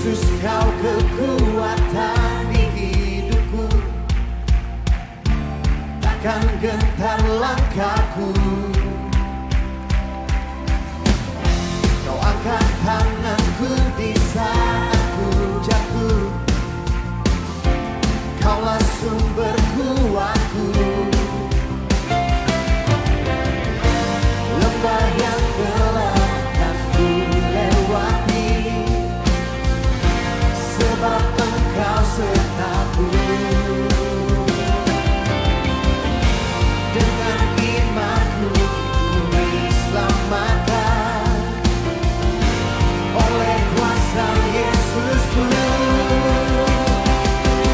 Yesus, kau kekuatan di hidupku, takkan gentar langkahku. Kau angkat tanganku di saat ku jatuh, Kaulah sumber kuatku. Lembah yang gelap kan ku lewati, sebab Engkau sertaku. Dengan imanku ku diselamatkan oleh kuasa Yesusku.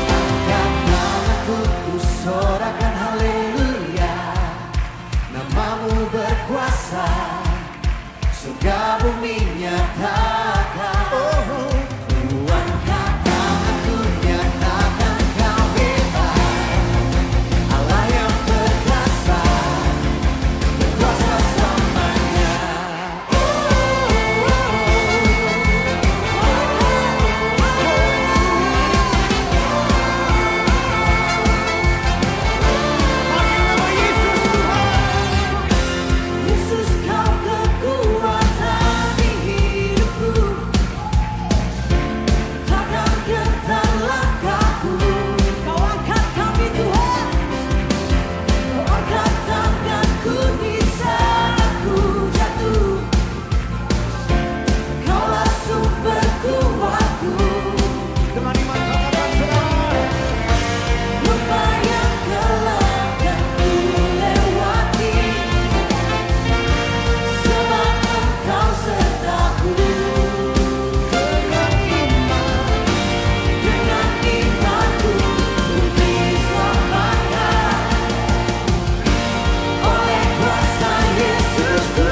Angkat tanganku, ku sorakan haleluya. Namamu berkuasa, surga bumi nyatakan. Ku angkat tanganku, nyatakan Kau hebat, Allah yang perkasa, berkuasa selamanya. Yesus, Kau kekuatan di hidupku, takkan gentar langkahku. Kau angkat kami Tuhan, Kau angkat tanganku di saat ku jatuh. Kaulah sumber kuatku. Dengan iman katakan saudara. Lembah yang gelap kan ku lewati, sebab Engkau sertaku. Dengan imanku ku diselamatkan oleh kuasa Yesusku.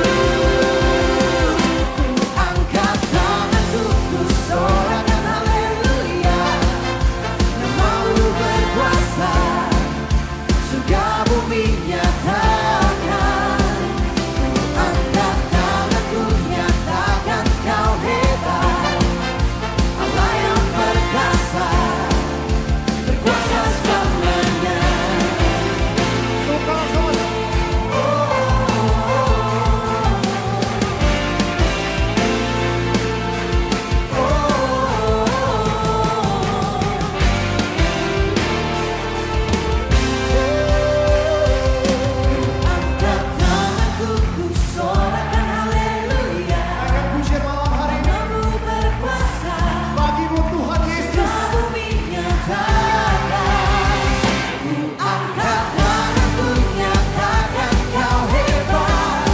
Angkat tanganku, ku sorakan haleluya. Namamu berkuasa, surga bumi nyatakan. Angkat tanganku, nyatakan Kau hebat, Allah yang perkasa, berkuasa selamanya. Angkat tanganku, ku sorakan haleluya. Namamu berkuasa, Bagimu Tuhan Yesus. surga bumi nyatakan. Ku angkat tanganku, nyatakan Kau hebat,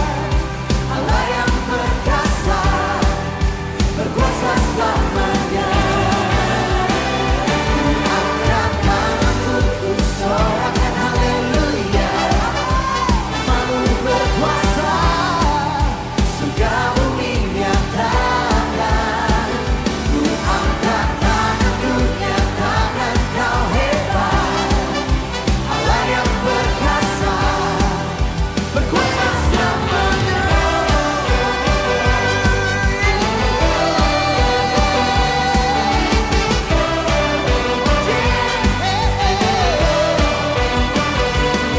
Allah yang perkasa, berkuasa selamanya. Ku angkat tanganku, ku sorakan haleluya. Namamu berkuasa, surga bumi nyatakan. Ku angkat tanganku, nyatakan Kau hebat, Allah yang perkasa, berkuasa selamanya.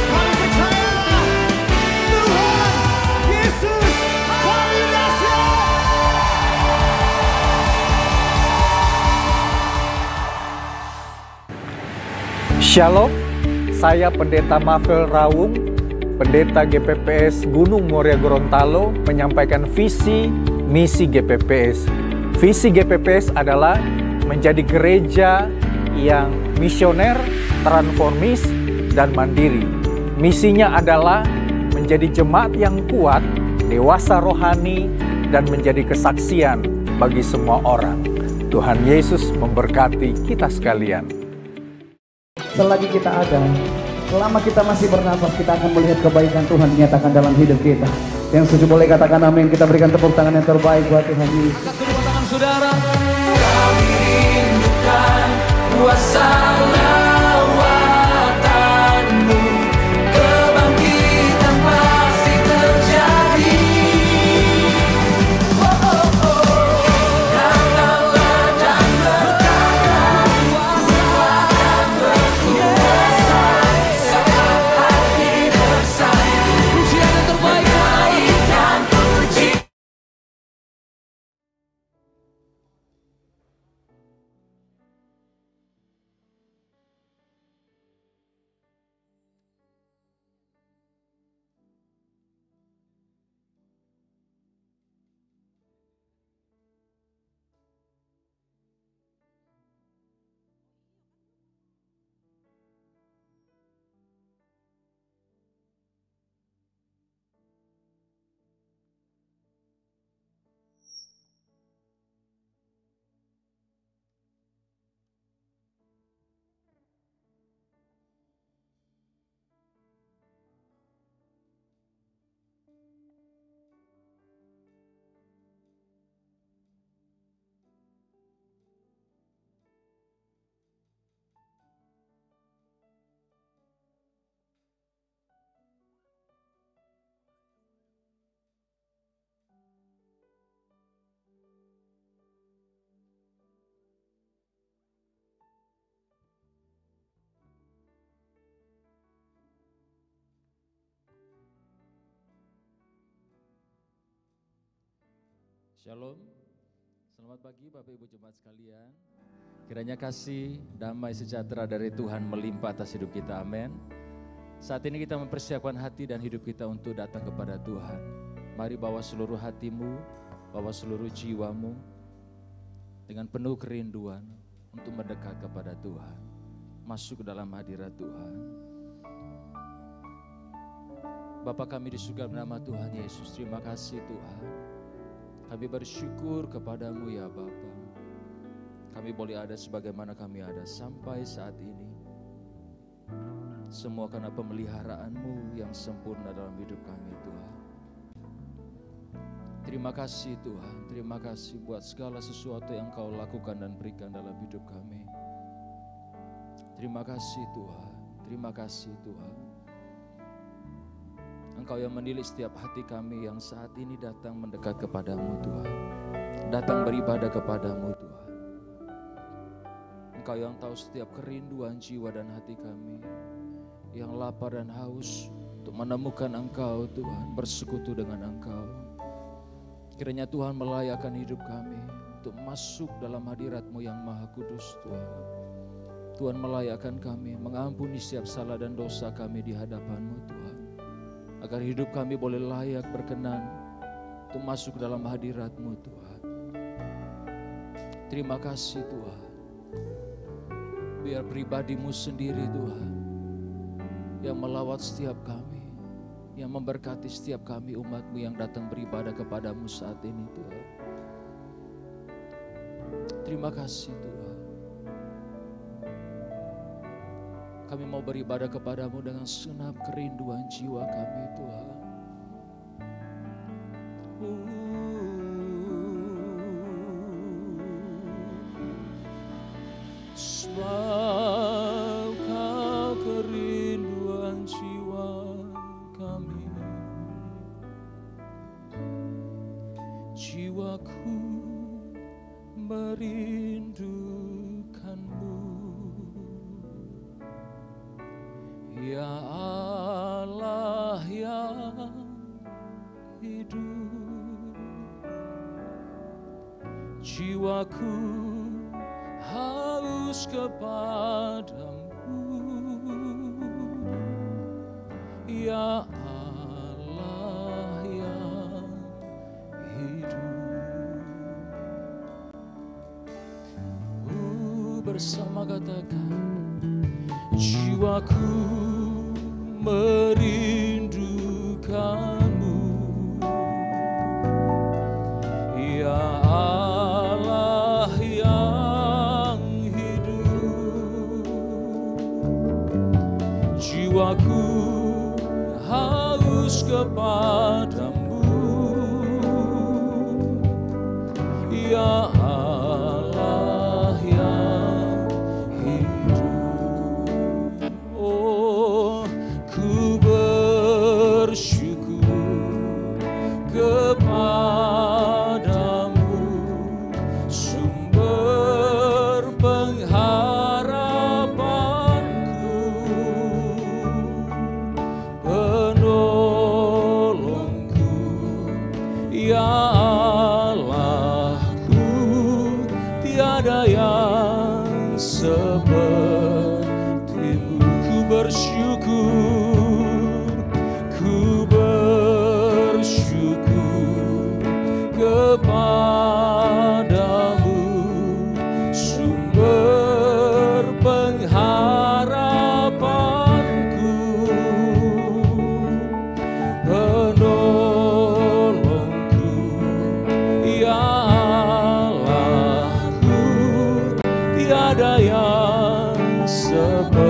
Kami percaya Tuhan Yesus kami dahsyat. Shalom, saya Pendeta Mafel Rawung, Pendeta GPPS Gunung Muria Gorontalo, menyampaikan visi misi GPPS. Visi GPPS adalah menjadi gereja yang misioner, transformis, dan mandiri. Misinya adalah menjadi jemaat yang kuat, dewasa rohani, dan menjadi kesaksian bagi semua orang. Tuhan Yesus memberkati kita sekalian. Selagi kita ada, selama kita masih bernafas, kita akan melihat kebaikan Tuhan dinyatakan dalam hidup kita. Yang setuju boleh katakan amin. Kita berikan tepuk tangan yang terbaik buat Tuhan Yesus. Angkat kedua tangan saudara. Kami rindukan kuasa lawatanmu, kebangkitan pasti terjadi. Datanglah dan Shalom, selamat pagi Bapak Ibu Jemaat sekalian. Kiranya kasih, damai, sejahtera dari Tuhan melimpah atas hidup kita, amin. Saat ini kita mempersiapkan hati dan hidup kita untuk datang kepada Tuhan. Mari bawa seluruh hatimu, bawa seluruh jiwamu dengan penuh kerinduan untuk mendekat kepada Tuhan. Masuk ke dalam hadirat Tuhan. Bapa kami di surga bernama Tuhan Yesus, terima kasih Tuhan. Kami bersyukur kepadamu ya Bapa. Kami boleh ada sebagaimana kami ada sampai saat ini. Semua karena pemeliharaanmu yang sempurna dalam hidup kami Tuhan. Terima kasih Tuhan, terima kasih buat segala sesuatu yang Kau lakukan dan berikan dalam hidup kami. Terima kasih Tuhan, terima kasih Tuhan. Engkau yang menilik setiap hati kami yang saat ini datang mendekat kepadamu Tuhan. Datang beribadah kepadamu Tuhan. Engkau yang tahu setiap kerinduan jiwa dan hati kami, yang lapar dan haus untuk menemukan Engkau Tuhan, bersekutu dengan Engkau. Kiranya Tuhan melayakkan hidup kami untuk masuk dalam hadirat-Mu yang maha kudus Tuhan. Tuhan melayakkan kami, mengampuni setiap salah dan dosa kami di hadapan-Mu Tuhan. Agar hidup kami boleh layak berkenan untuk masuk dalam hadirat-Mu Tuhan. Terima kasih Tuhan. Biar pribadi-Mu sendiri Tuhan yang melawat setiap kami, yang memberkati setiap kami umat-Mu yang datang beribadah kepadamu saat ini Tuhan. Terima kasih Tuhan. Kami mau beribadah kepadamu dengan segenap kerinduan jiwa kami Tuhan. Sebab Kau kerinduan jiwa kami, jiwaku merindukanmu, ya Allah yang hidup. Jiwaku haus kepadamu, ya Allah yang hidup. Bersama katakan, jiwaku merindukanmu, ya Allah yang hidup. Jiwaku haus kepadamu, ya Allah yang hidup. Oh, ku bersyukur kepadamu, sumber pengharapanku, penolongku, ya Allahku, tiada yang sepertimu. Ku bersyukur kepadamu, sumber pengharapanku, penolongku, ya Allahku, tiada yang sepertimu.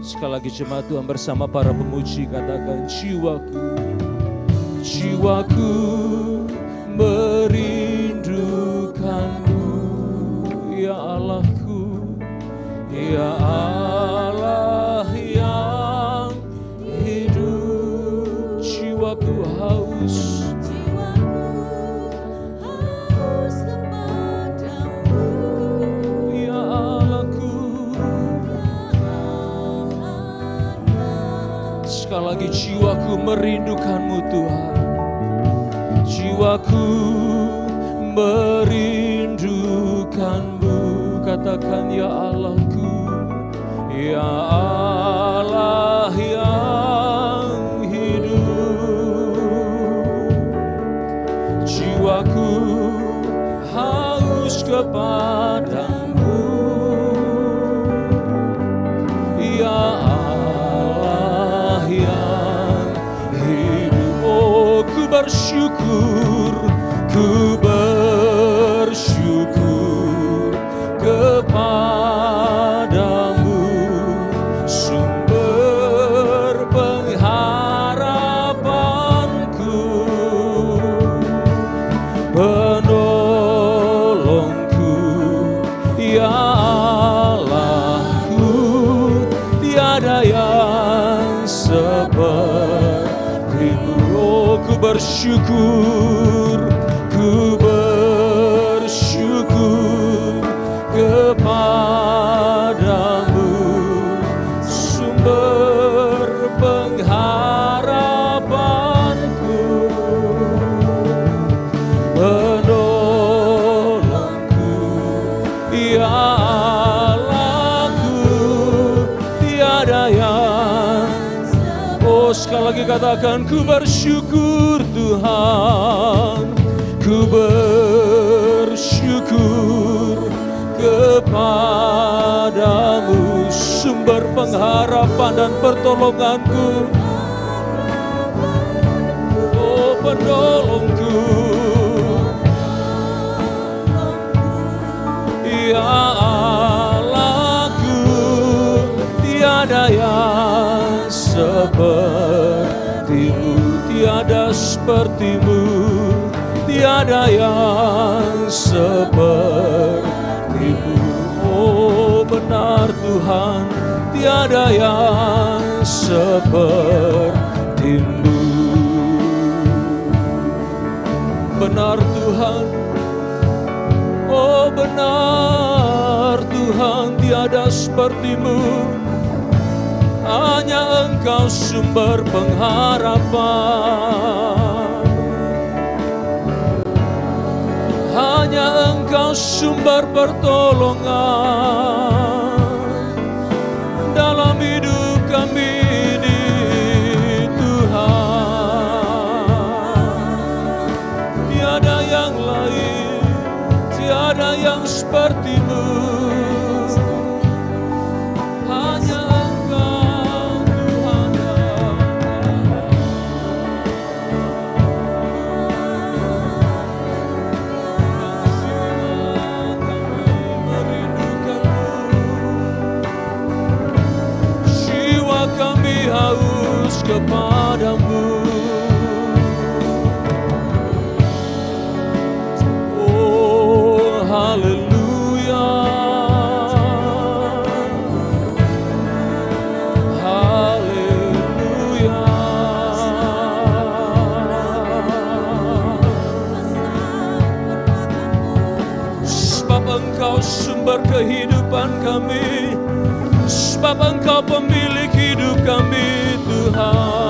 Sekali lagi jemaat Tuhan bersama para pemuji katakan, jiwaku, jiwaku merindukanmu, ya Allahku, ya Allah yang hidup. Jiwaku haus, ya Allahku. Sekali lagi jiwaku merindukanmu Tuhan. merindukanmu. Katakan ya Allahku, ya Allah yang hidup. Jiwaku haus kepadamu, ya Allah yang hidup. Oh, ku bersyukur kepadamu, sumber pengharapanku, penolongku, ya Allahku, tiada yang sepertimu. Oh, ku bersyukur kepadamu, sumber pengharapanku, penolongku, ya Allahku, tiada yang. Oh, sekali lagi katakan, ku bersyukur Tuhan, ku bersyukur kepadamu, sumber pengharapan dan pertolonganku. Oh, penolongku, ya Allahku, tiada yang sepertimu, tiada sepertimu, tiada yang sepertimu. Oh, benar Tuhan, tiada yang sepertimu. Benar Tuhan, oh benar Tuhan, tiada sepertimu. Hanya Engkau sumber pengharapan, hanya Engkau sumber pertolongan dalam hidup kami ini Tuhan. Tiada yang lain, tiada yang sepertimu. Hanya Engkau Tuhan. Jiwa kami haus kepadamu. Oh, haleluya, haleluya. Sebab Engkau sumber kehidupan kami, sebab Engkau pemilik hidup kami Tuhan.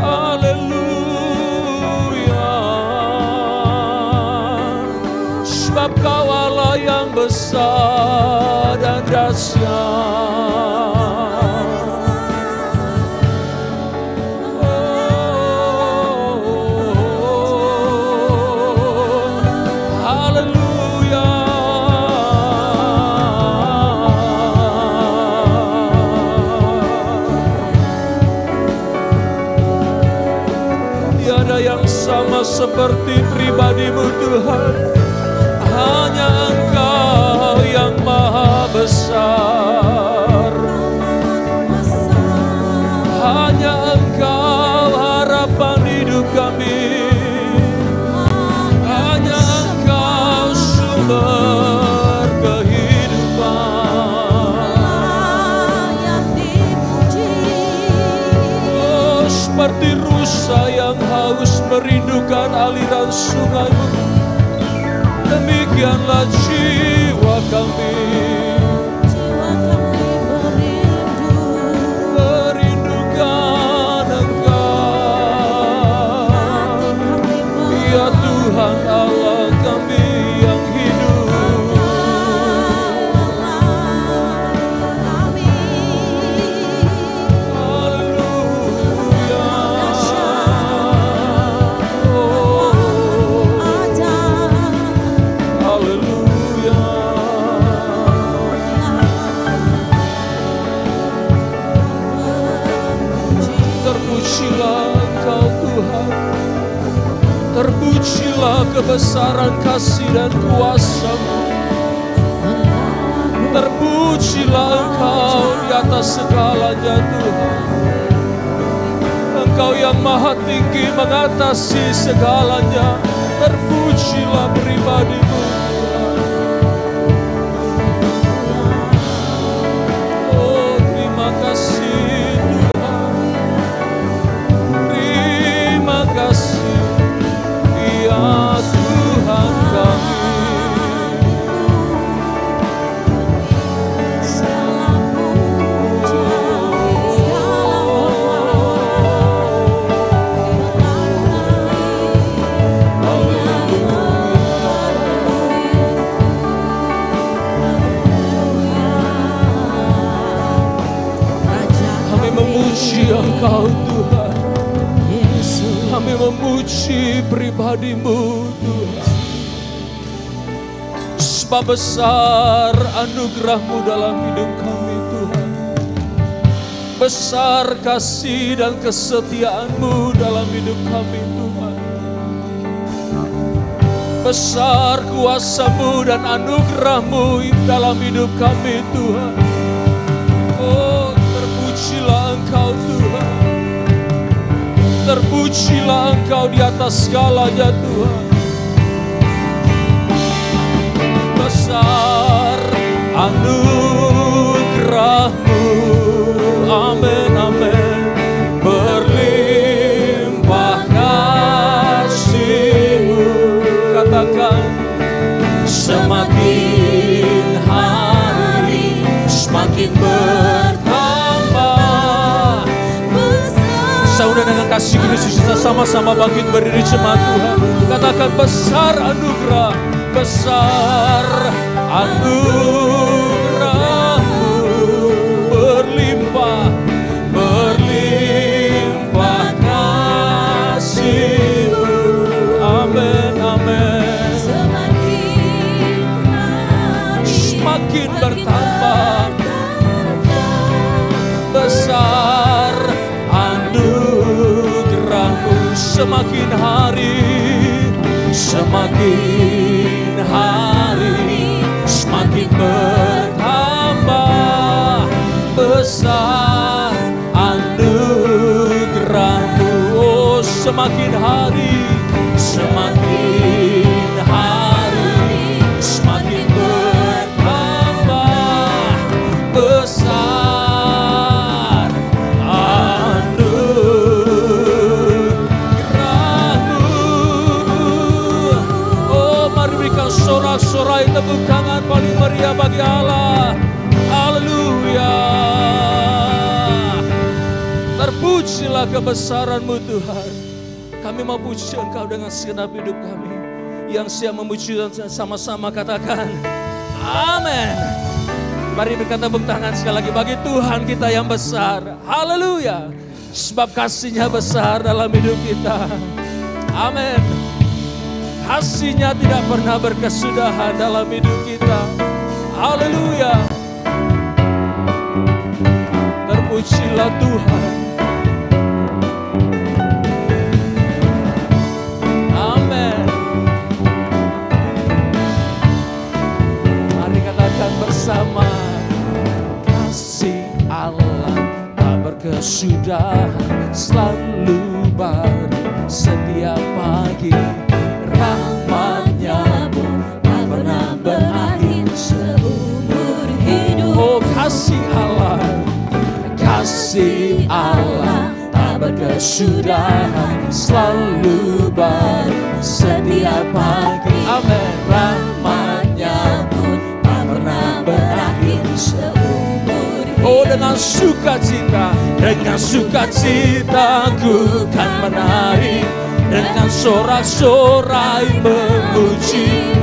Haleluya. Sebab Kau Allah yang besar dan dahsyat. Sama seperti pribadimu Tuhan, hanya Engkau yang maha besar, hanya Engkau harapan hidup kami, hanya Engkau sumber kehidupan. Oh, seperti rusa yang haus merindukan aliran sungai-Mu, demikianlah jiwa kami merindukan Engkau. Terpujilah kebesaran kasih dan kuasa-Mu. Terpujilah Engkau di atas segalanya Tuhan. Engkau yang maha tinggi mengatasi segalanya. Terpujilah pribadi-Mu Tuhan. Oh, terima kasih Tuhan. Terima kasih ya Tuhan kami. Engkau Tuhan, kami memuji pribadi-Mu Tuhan. Sebab besar anugerah-Mu dalam hidup kami Tuhan. Besar kasih dan kesetiaan-Mu dalam hidup kami Tuhan. Besar kuasa-Mu dan anugerah-Mu dalam hidup kami Tuhan. Oh, terpujilah Engkau Tuhan. Terpujilah Engkau di atas segalanya Tuhan. Besar anugerah-Mu, amin, amin. Berlimpah kasih-Mu, katakan. Semakin hari semakin bertambah. Saudara, dengan kasih Kristus kita sama-sama bangkit berdiri jemaat Tuhan. Katakan besar anugerah, besar anugerah-Mu, berlimpah, berlimpah kasih-Mu, amin, amin. Semakin bertambah, besar anugerah-Mu, semakin hari semakin bertambah. Besar anugerah-Mu, oh, semakin hari semakin bertambah. Besar anugerah-Mu. Oh, mari berikan sorak-sorai tepuk tangan paling meriah bagi Allah. Haleluya. Terpujilah kebesaran-Mu Tuhan. Kami mau puji Engkau dengan segenap hidup kami. Yang siap memuji dan sama-sama katakan amin. Mari berikan tepuk tangan sekali lagi bagi Tuhan kita yang besar. Haleluya. Sebab kasih-Nya besar dalam hidup kita. Amin. Kasih-Nya tidak pernah berkesudahan dalam hidup kita. Haleluya. Terpujilah Tuhan. Amin. Mari katakan bersama. Kasih Allah tak berkesudahan, selalu baru setiap pagi. Rahmat-Nya pun tak pernah berakhir seumur hidup. Oh, kasih Allah tak berkesudahan, selalu baru setiap pagi. Amin. Rahmat-Nya pun tak pernah berakhir seumur hidup. Oh, dengan sukacita ku kan menari, dengan sorak-sorai memuji,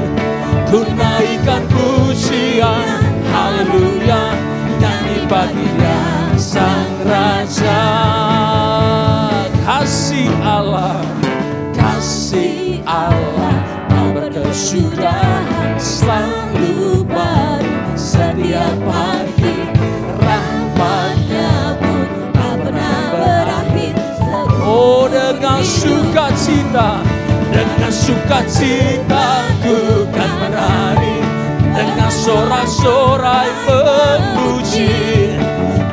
ku naikkan pujian, haleluya, nyanyi bagi Dia Sang Raja. Kasih Allah tak berkesudahan, selalu baru setiap pagi. Rahmat-Nya pun tak pernah berakhir. Oh, dengan sukacita sukacitaku kan menari, dengan sorak-sorai memuji,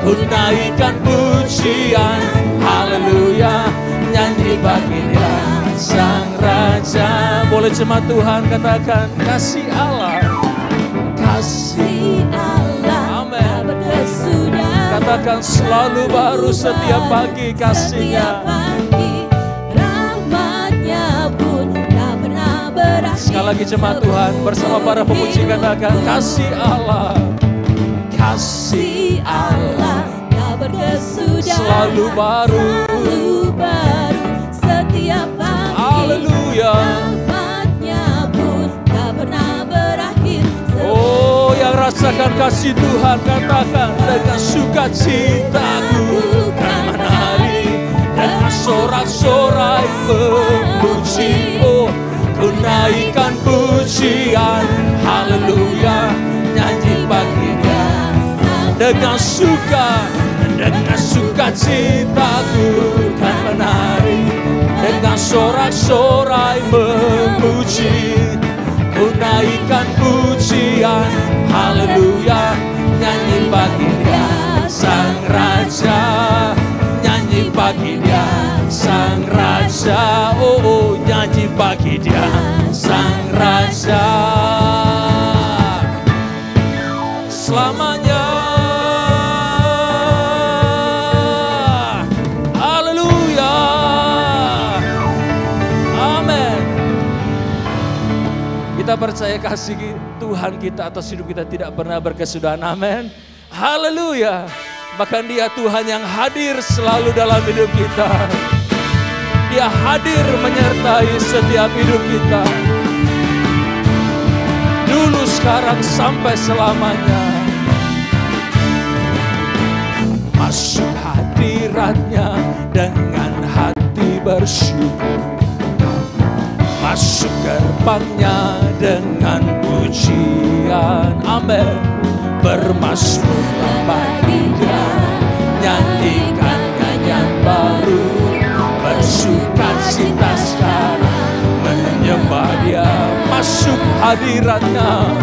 ku naikkan pujian, haleluya, nyanyi bagi Dia Sang Raja. Boleh jemaat Tuhan katakan kasih Allah, kasih Allah. Amin. Berkesudahan. Katakan selalu baru setiap pagi kasih-Nya. Setiap pagi rahmat-Nya pun tak pernah berakhir. Sekali lagi jemaat Tuhan bersama para pemuji katakan kasih Allah, kasih Allah tak berkesudahan. selalu baru. Selalu baru setiap pagi. Haleluya. Rahmat-Nya pun tak pernah berakhir. Oh, yang rasakan kasih Tuhan katakan dengan sukacitaku kan menari, dengan sorak-sorai memuji, oh, ku naikkan pujian, haleluya, nyanyi bagi Dia dengan sukacitaku kan menari, dengan sorak-sorai memuji, ku naikkan pujian, haleluya, nyanyi bagi Dia Sang Raja, nyanyi bagi Dia Sang Raja, oh, oh, nyanyi bagi Dia Sang Raja selamanya. Haleluya. Amin. Kita percaya kasih Tuhan kita atas hidup kita tidak pernah berkesudahan. Amin. Haleluya. Bahkan Dia Tuhan yang hadir selalu dalam hidup kita. Dia hadir menyertai setiap hidup kita. Dulu, sekarang, sampai selamanya. Masuk hadirat-Nya dengan hati bersyukur, masuk gerbang-Nya dengan pujian, amin. Bermasmurlah bagi Dia, nyanyikan nyanyian baru, bersukacita sekarang, menyembah Dia. Masuk hadirat-Nya,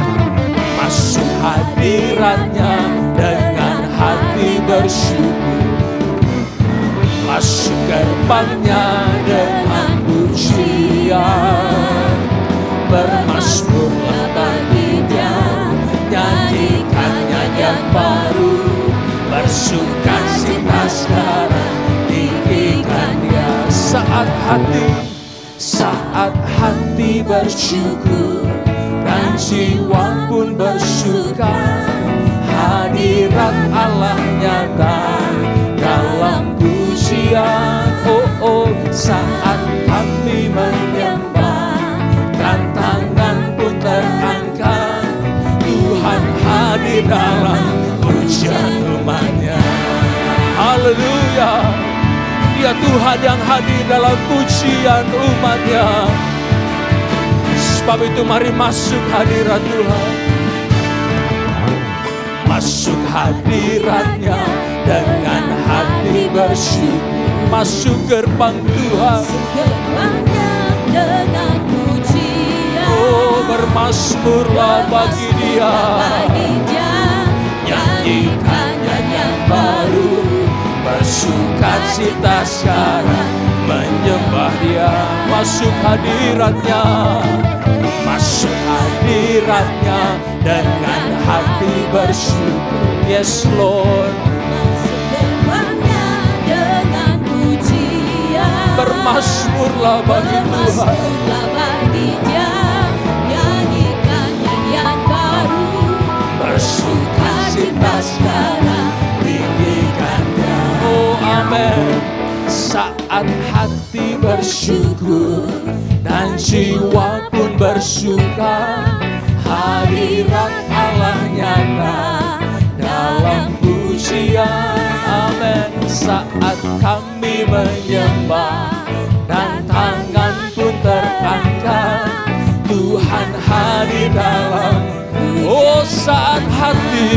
masuk hadirat-Nya dengan hati bersyukur, masuk gerbang-Nya dengan pujian, bermasmurlah bagi Dia, nyanyikan nyanyian baru, bersukacita sekarang, tinggikan Dia. Saat hati bersyukur dan jiwa pun bersuka, hadirat Allah nyata dalam pujian. Oh, oh, saat kami menyembah dan tangan pun terangkat, Tuhan hadir dalam pujian umat-Nya. Haleluya. Dia Tuhan yang hadir dalam pujian umat-Nya. Sebab itu mari masuk hadirat Tuhan, masuk hadirat-Nya dengan hati bersyukur, masuk gerbang Tuhan, masuk gerbang-Nya dengan pujian. oh, bermasmurlah bagi Dia, nyanyikan nyanyian baru, bersukacita sekarang, menyembah Dia. Masuk hadirat-Nya, masuk hadirat-Nya dengan hati bersyukur. Yes Lord. Masuk gerbang-Nya dengan pujian. Bermasmurlah bagi Tuhan, Bermasmurlah bagi Dia, nyanyikan nyanyian baru, bersukacita sekarang, tinggikan Dia. oh amin. Saat hati bersyukur dan jiwa pun bersuka, hadirat Allah nyata dalam pujian, amin. Saat kami menyembah dan tangan pun terangkat, Tuhan hadir dalam, oh saat hati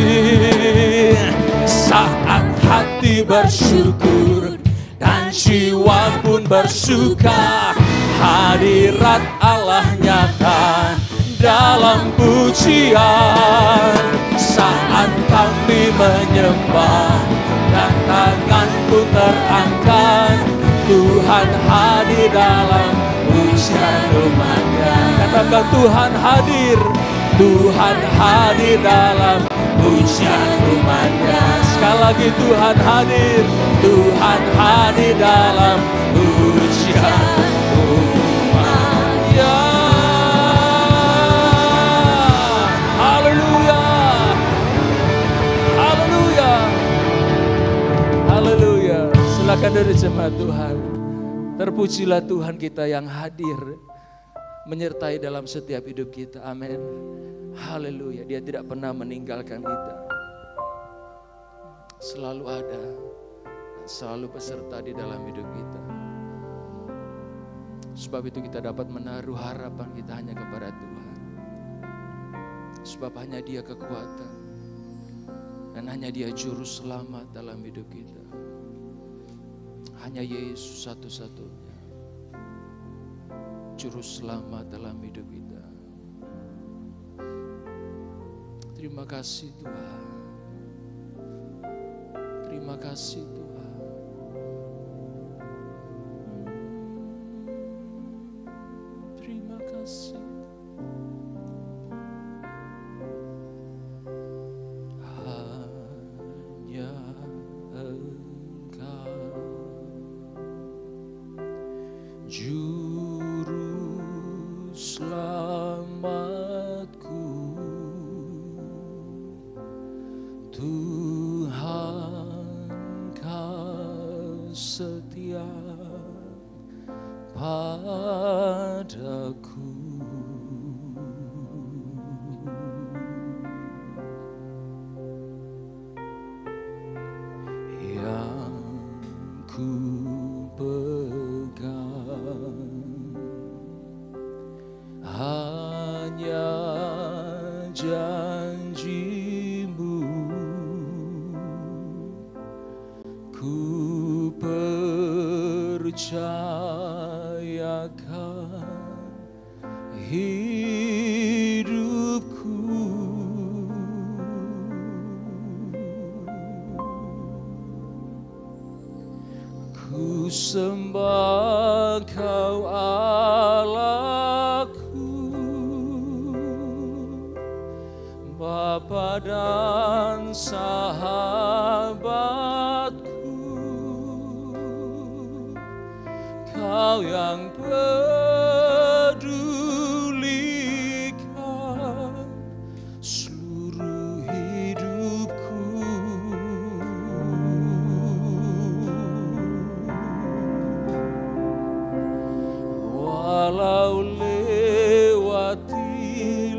bersyukur dan jiwa pun bersuka, Hadirat Allah nyata dalam pujian. Saat kami menyembah dan tanganku terangkat, Tuhan hadir dalam pujian umat-Nya. Katakan Tuhan hadir, Tuhan hadir dalam pujian umat-Nya. Sekali lagi Tuhan hadir, Tuhan hadir dalam pujian umat-Nya. Haleluya, haleluya, haleluya. Silakan dari jemaat Tuhan. Terpujilah Tuhan kita yang hadir menyertai dalam setiap hidup kita. Amin. Haleluya. Dia tidak pernah meninggalkan kita. Selalu ada, selalu beserta di dalam hidup kita. Sebab itu kita dapat menaruh harapan kita hanya kepada Tuhan. Sebab hanya Dia kekuatan dan hanya Dia juru selamat dalam hidup kita. Hanya Yesus satu-satunya juru selamat dalam hidup kita. Terima kasih Tuhan. Terima kasih Tuhan. Terima kasih. Hanya Engkau juru selamatku, Tuhan Kau setia padaku. Yang ku pegang hanya janji-Mu, ku percayakan hidupku. Ku sembah Kau Allahku, Bapa dan sahabatku. Kau yang pedulikan seluruh hidupku. Walau lewati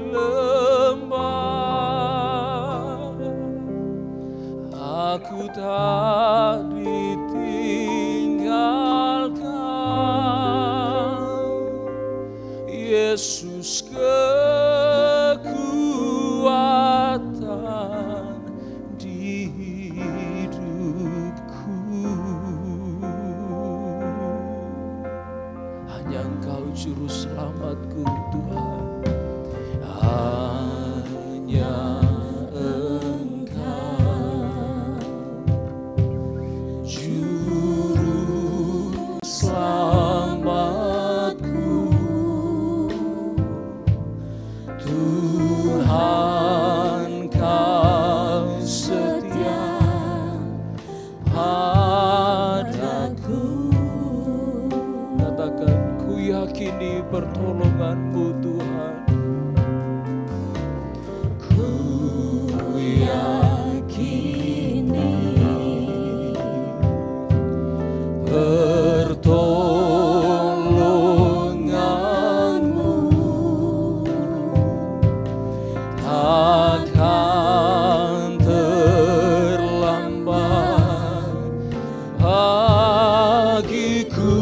lembah, aku tak ditinggalkan. Yesus kekuatan di hidupku. Hanya Engkau juru selamatku Tuhan. Hanya Engkau juru selamatku, Tuhan Kau setia padaku. Katakan, ku yakini pertolongan-Mu Tuhan. Ku yakini pertolongan-Mu takkan terlambat bagiku.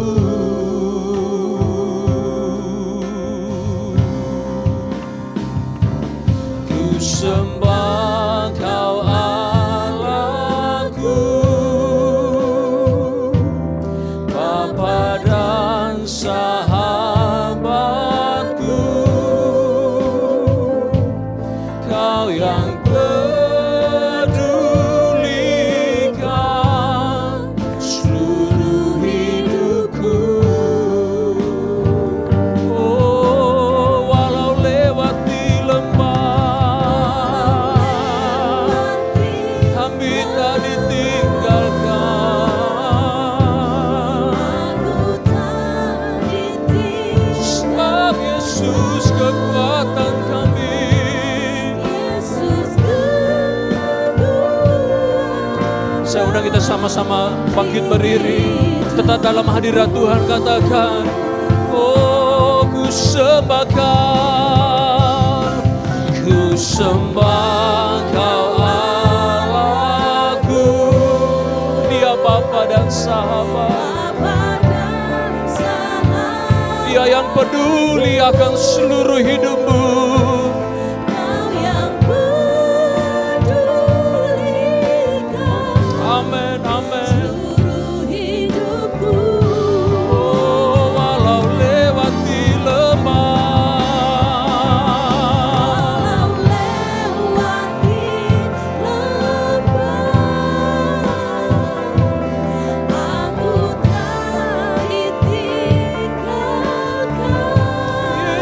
kekuatan kami. Saya undang kita sama-sama bangkit berdiri, tetap dalam hadirat Tuhan, katakan, oh ku sembah Kau Allahku, Dia Bapa dan Sahabat, Dia yang peduli akan seluruh hidupmu. Amin, amin. Oh, walau lewati lembah,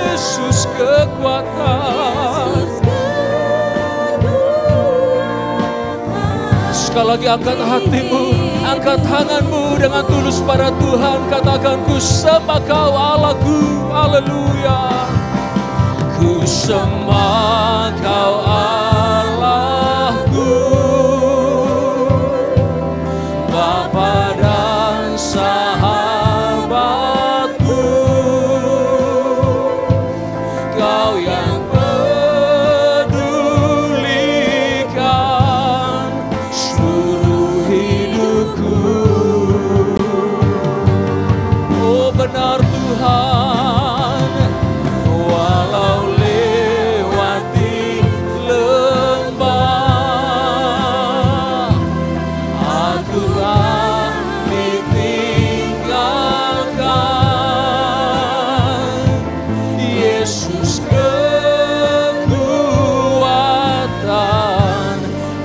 Yesus kekuatan. Sekali lagi angkat hatimu, angkat tanganmu dengan tulus pada Tuhan. Katakan, ku sembah Kau Allahku. Haleluya. Ku sembah Kau Allahku, Bapa dan Sahabatku, Kau yang pedulikan seluruh hidupku. Oh benar Tuhan, walau lewati lembah, aku tak ditinggalkan. Yesus kekuatan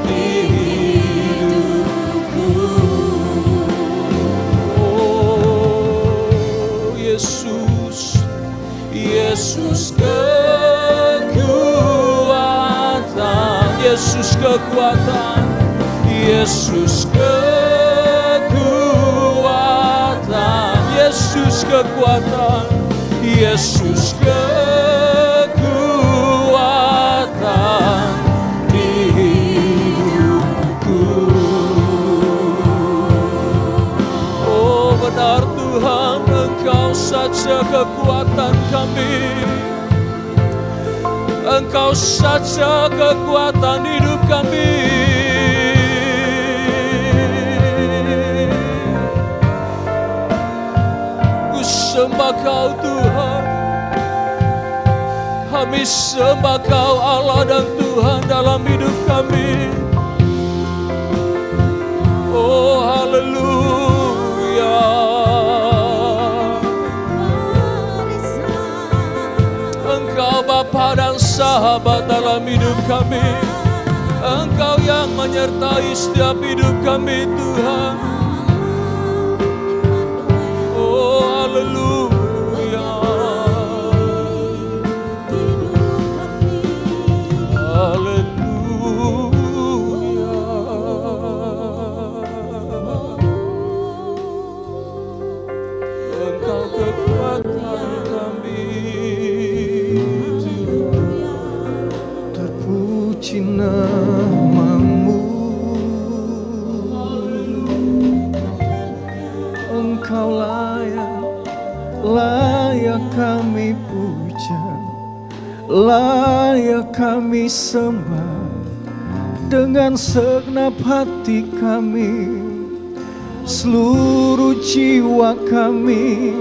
di hidupku. Oh Yesus, Yesus kekuatan, Yesus kekuatan, Yesus kekuatan, Yesus kekuatan, Yesus kekuatan di hidupku. Oh benar Tuhan, Engkau saja kekuatan kami, Engkau saja kekuatan hidup kami. Ku sembah Kau Tuhan, kami sembah Kau Allah dan Tuhan dalam hidup kami. Oh haleluya. Engkau Bapa dan Sahabat dalam hidup kami, Engkau yang menyertai setiap hidup kami Tuhan. Oh haleluya. Haleluya. Engkau kekuatan kami. Terpuji namamu, Engkau layak kami puja, layak kami sembah dengan segenap hati kami, seluruh jiwa kami,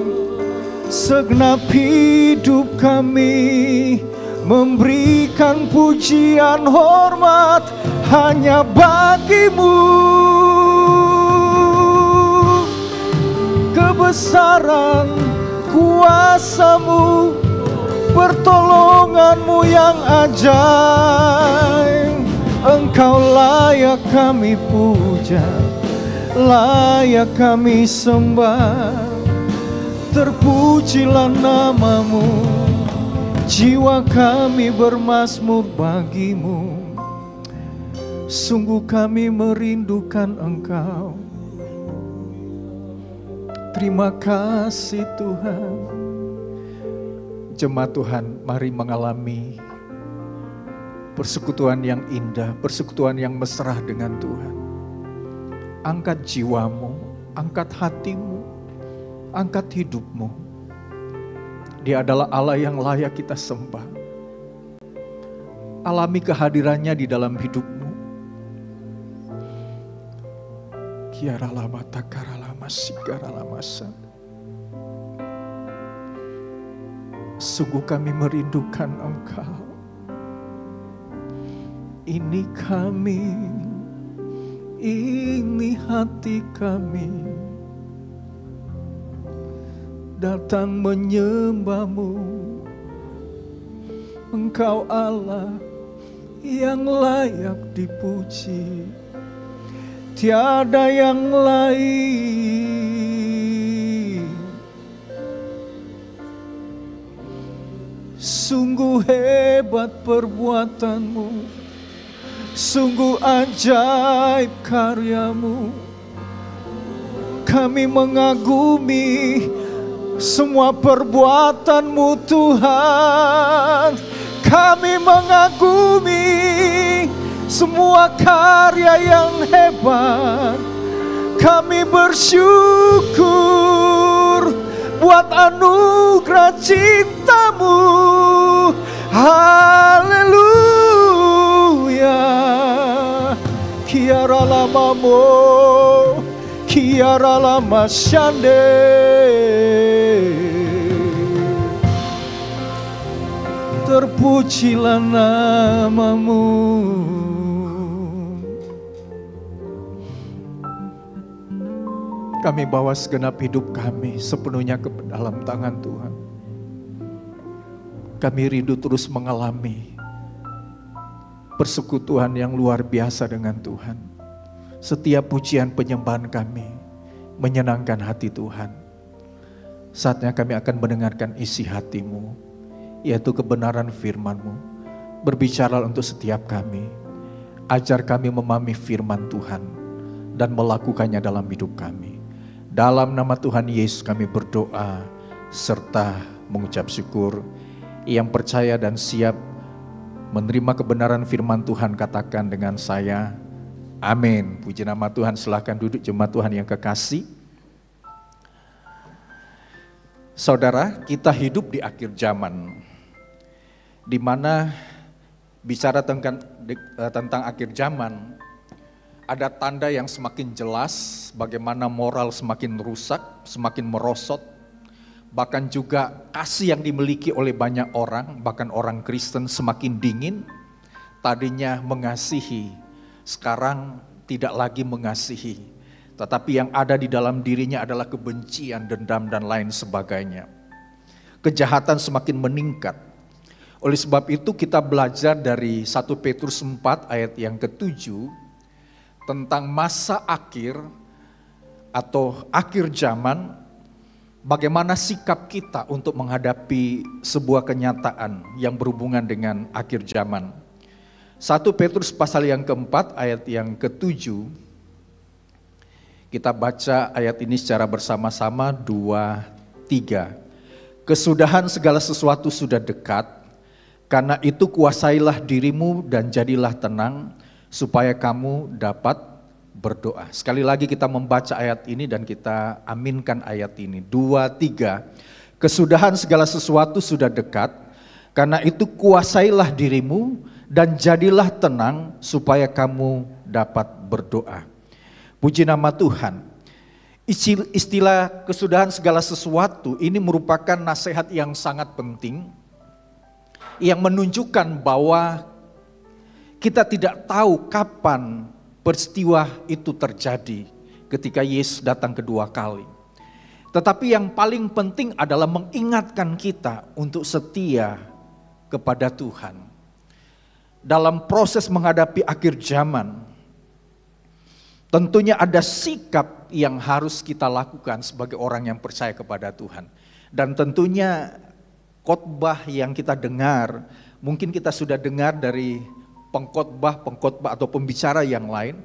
segenap hidup kami, memberikan pujian hormat hanya bagimu. Kebesaran kuasa-Mu, pertolongan-Mu yang ajaib, Engkau layak kami puja, layak kami sembah. Terpujilah nama-Mu, jiwa kami bermazmur bagi-Mu. Sungguh kami merindukan Engkau. Terima kasih Tuhan. Jemaat Tuhan, mari mengalami persekutuan yang indah, persekutuan yang mesra dengan Tuhan. Angkat jiwamu, angkat hatimu, angkat hidupmu. Dia adalah Allah yang layak kita sembah. Alami kehadirannya di dalam hidupmu. Kiaralama takaralama sikaralama sad. Sungguh kami merindukan Engkau. Ini kami, ini hati kami, datang menyembah-Mu. Engkau Allah yang layak dipuji, tiada yang lain. Sungguh hebat perbuatan-Mu, sungguh ajaib karya-Mu. Kami mengagumi semua perbuatan-Mu Tuhan. Kami mengagumi semua karya yang hebat. Kami bersyukur buat anugerah cinta-Mu. Haleluya. Kiara lama mo, kiara lama shande. Terpujilah nama-Mu. Kami bawa segenap hidup kami sepenuhnya ke dalam tangan Tuhan. Kami rindu terus mengalami persekutuan yang luar biasa dengan Tuhan. Setiap pujian penyembahan kami menyenangkan hati Tuhan. Saatnya kami akan mendengarkan isi hati-Mu, yaitu kebenaran firman-Mu. Berbicara untuk setiap kami. Ajar kami memahami firman Tuhan dan melakukannya dalam hidup kami. Dalam nama Tuhan Yesus kami berdoa serta mengucap syukur. Yang percaya dan siap menerima kebenaran firman Tuhan katakan dengan saya, amin. Puji nama Tuhan. Silakan duduk jemaat Tuhan yang kekasih. Saudara, kita hidup di akhir zaman, di mana bicara tentang akhir zaman, ada tanda yang semakin jelas bagaimana moral semakin rusak, semakin merosot. Bahkan juga kasih yang dimiliki oleh banyak orang, bahkan orang Kristen semakin dingin. Tadinya mengasihi, sekarang tidak lagi mengasihi. Tetapi yang ada di dalam dirinya adalah kebencian, dendam, dan lain sebagainya. Kejahatan semakin meningkat. Oleh sebab itu kita belajar dari 1 Petrus 4 ayat yang ke-7 tentang masa akhir atau akhir zaman, bagaimana sikap kita untuk menghadapi sebuah kenyataan yang berhubungan dengan akhir zaman. 1 Petrus pasal yang ke-4 ayat yang ke-7. Kita baca ayat ini secara bersama-sama 2, 3. Kesudahan segala sesuatu sudah dekat, karena itu kuasailah dirimu dan jadilah tenang, supaya kamu dapat berdoa. Sekali lagi kita membaca ayat ini dan kita aminkan ayat ini. 2, 3. Kesudahan segala sesuatu sudah dekat, karena itu kuasailah dirimu dan jadilah tenang supaya kamu dapat berdoa. Puji nama Tuhan. Istilah kesudahan segala sesuatu ini merupakan nasihat yang sangat penting, yang menunjukkan bahwa kita tidak tahu kapan peristiwa itu terjadi ketika Yesus datang kedua kali. Tetapi yang paling penting adalah mengingatkan kita untuk setia kepada Tuhan. Dalam proses menghadapi akhir zaman, tentunya ada sikap yang harus kita lakukan sebagai orang yang percaya kepada Tuhan. Dan tentunya khotbah yang kita dengar, mungkin kita sudah dengar dari pengkhotbah atau pembicara yang lain.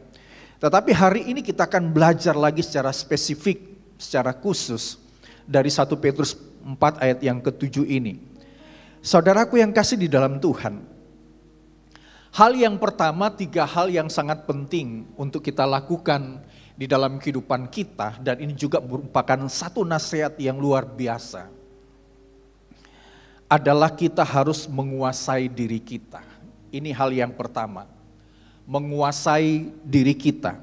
Tetapi hari ini kita akan belajar lagi secara spesifik, secara khusus dari 1 Petrus 4 ayat yang ke-7 ini. Saudaraku yang kasih di dalam Tuhan, hal yang pertama, 3 hal yang sangat penting untuk kita lakukan di dalam kehidupan kita, dan ini juga merupakan satu nasihat yang luar biasa, adalah kita harus menguasai diri kita. Ini hal yang pertama, menguasai diri kita.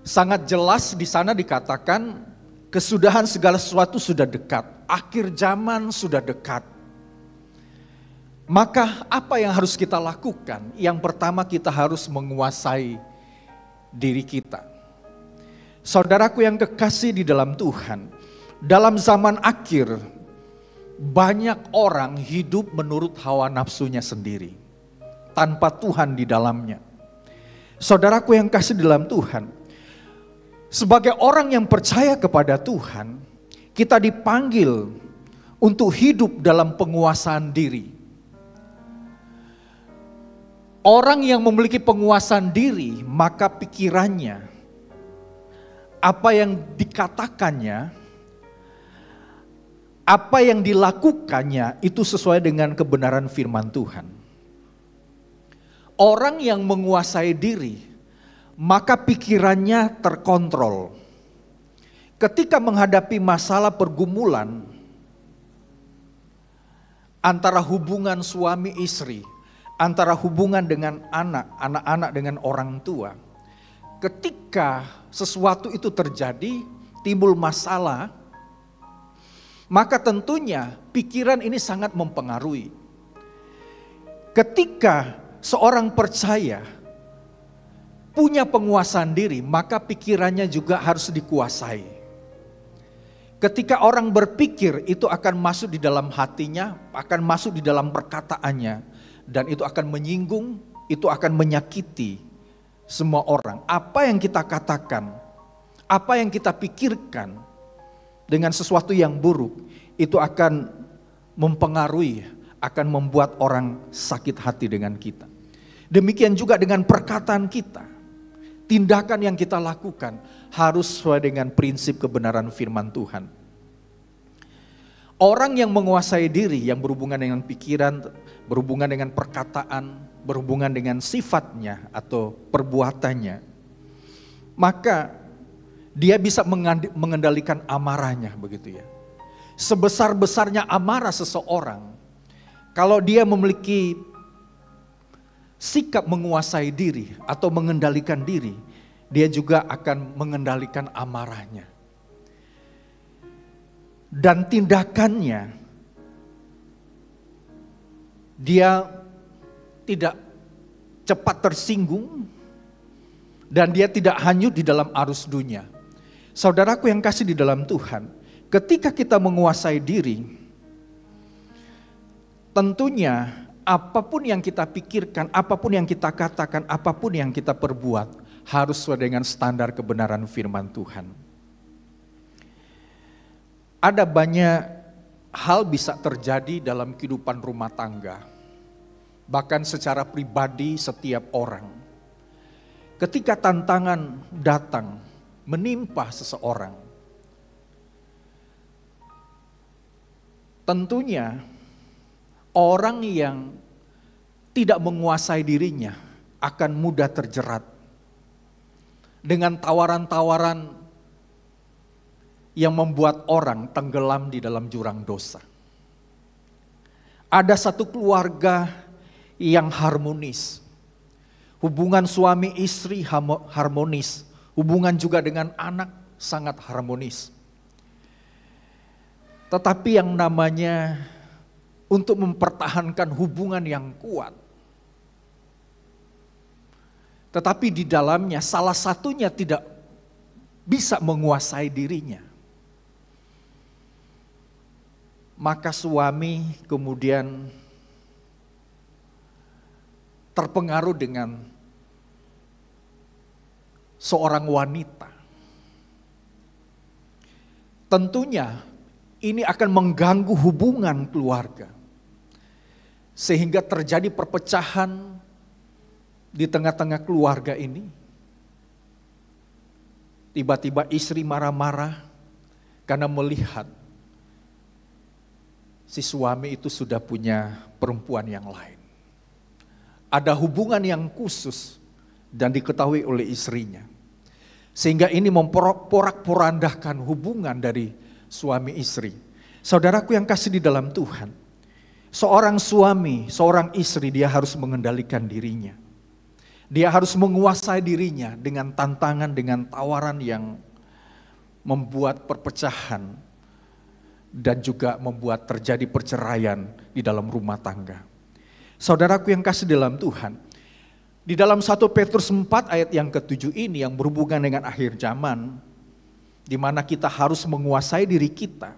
Sangat jelas di sana dikatakan kesudahan segala sesuatu sudah dekat, akhir zaman sudah dekat. Maka apa yang harus kita lakukan? Yang pertama, kita harus menguasai diri kita. Saudaraku yang kekasih di dalam Tuhan, dalam zaman akhir banyak orang hidup menurut hawa nafsunya sendiri, tanpa Tuhan di dalamnya. Saudaraku yang kasih di dalam Tuhan, sebagai orang yang percaya kepada Tuhan, kita dipanggil untuk hidup dalam penguasaan diri. Orang yang memiliki penguasaan diri, maka pikirannya, apa yang dikatakannya, apa yang dilakukannya itu sesuai dengan kebenaran firman Tuhan. Orang yang menguasai diri, maka pikirannya terkontrol. Ketika menghadapi masalah pergumulan antara hubungan suami istri, antara hubungan dengan anak-anak dengan orang tua, ketika sesuatu itu terjadi, timbul masalah, maka tentunya pikiran ini sangat mempengaruhi. Ketika seorang percaya punya penguasaan diri, maka pikirannya juga harus dikuasai. Ketika orang berpikir, itu akan masuk di dalam hatinya, akan masuk di dalam perkataannya, dan itu akan menyinggung, itu akan menyakiti semua orang. Apa yang kita katakan, apa yang kita pikirkan dengan sesuatu yang buruk, itu akan mempengaruhi, akan membuat orang sakit hati dengan kita. Demikian juga dengan perkataan kita. Tindakan yang kita lakukan harus sesuai dengan prinsip kebenaran firman Tuhan. Orang yang menguasai diri, yang berhubungan dengan pikiran, berhubungan dengan perkataan, berhubungan dengan sifatnya atau perbuatannya, maka dia bisa mengendalikan amarahnya, begitu ya. Sebesar-besarnya amarah seseorang, kalau dia memiliki sikap menguasai diri atau mengendalikan diri, dia juga akan mengendalikan amarahnya. Dan tindakannya, dia tidak cepat tersinggung dan dia tidak hanyut di dalam arus dunia. Saudaraku yang kasih di dalam Tuhan, ketika kita menguasai diri, tentunya apapun yang kita pikirkan, apapun yang kita katakan, apapun yang kita perbuat harus sesuai dengan standar kebenaran firman Tuhan. Ada banyak hal bisa terjadi dalam kehidupan rumah tangga, bahkan secara pribadi setiap orang. Ketika tantangan datang menimpa seseorang, tentunya orang yang tidak menguasai dirinya akan mudah terjerat dengan tawaran-tawaran yang membuat orang tenggelam di dalam jurang dosa. Ada satu keluarga yang harmonis, hubungan suami istri harmonis, hubungan juga dengan anak sangat harmonis. Tetapi yang namanya untuk mempertahankan hubungan yang kuat, tetapi di dalamnya salah satunya tidak bisa menguasai dirinya, maka suami kemudian terpengaruh dengan seorang wanita. Tentunya ini akan mengganggu hubungan keluarga, sehingga terjadi perpecahan di tengah-tengah keluarga ini. Tiba-tiba istri marah-marah karena melihat si suami itu sudah punya perempuan yang lain. Ada hubungan yang khusus dan diketahui oleh istrinya. Sehingga ini memporak-porandakan hubungan dari suami istri. Saudaraku yang kasih di dalam Tuhan, seorang suami, seorang istri dia harus mengendalikan dirinya. Dia harus menguasai dirinya dengan tantangan, dengan tawaran yang membuat perpecahan dan juga membuat terjadi perceraian di dalam rumah tangga. Saudaraku yang kasih dalam Tuhan, di dalam 1 Petrus 4 ayat yang ke-7 ini yang berhubungan dengan akhir zaman, di mana kita harus menguasai diri kita.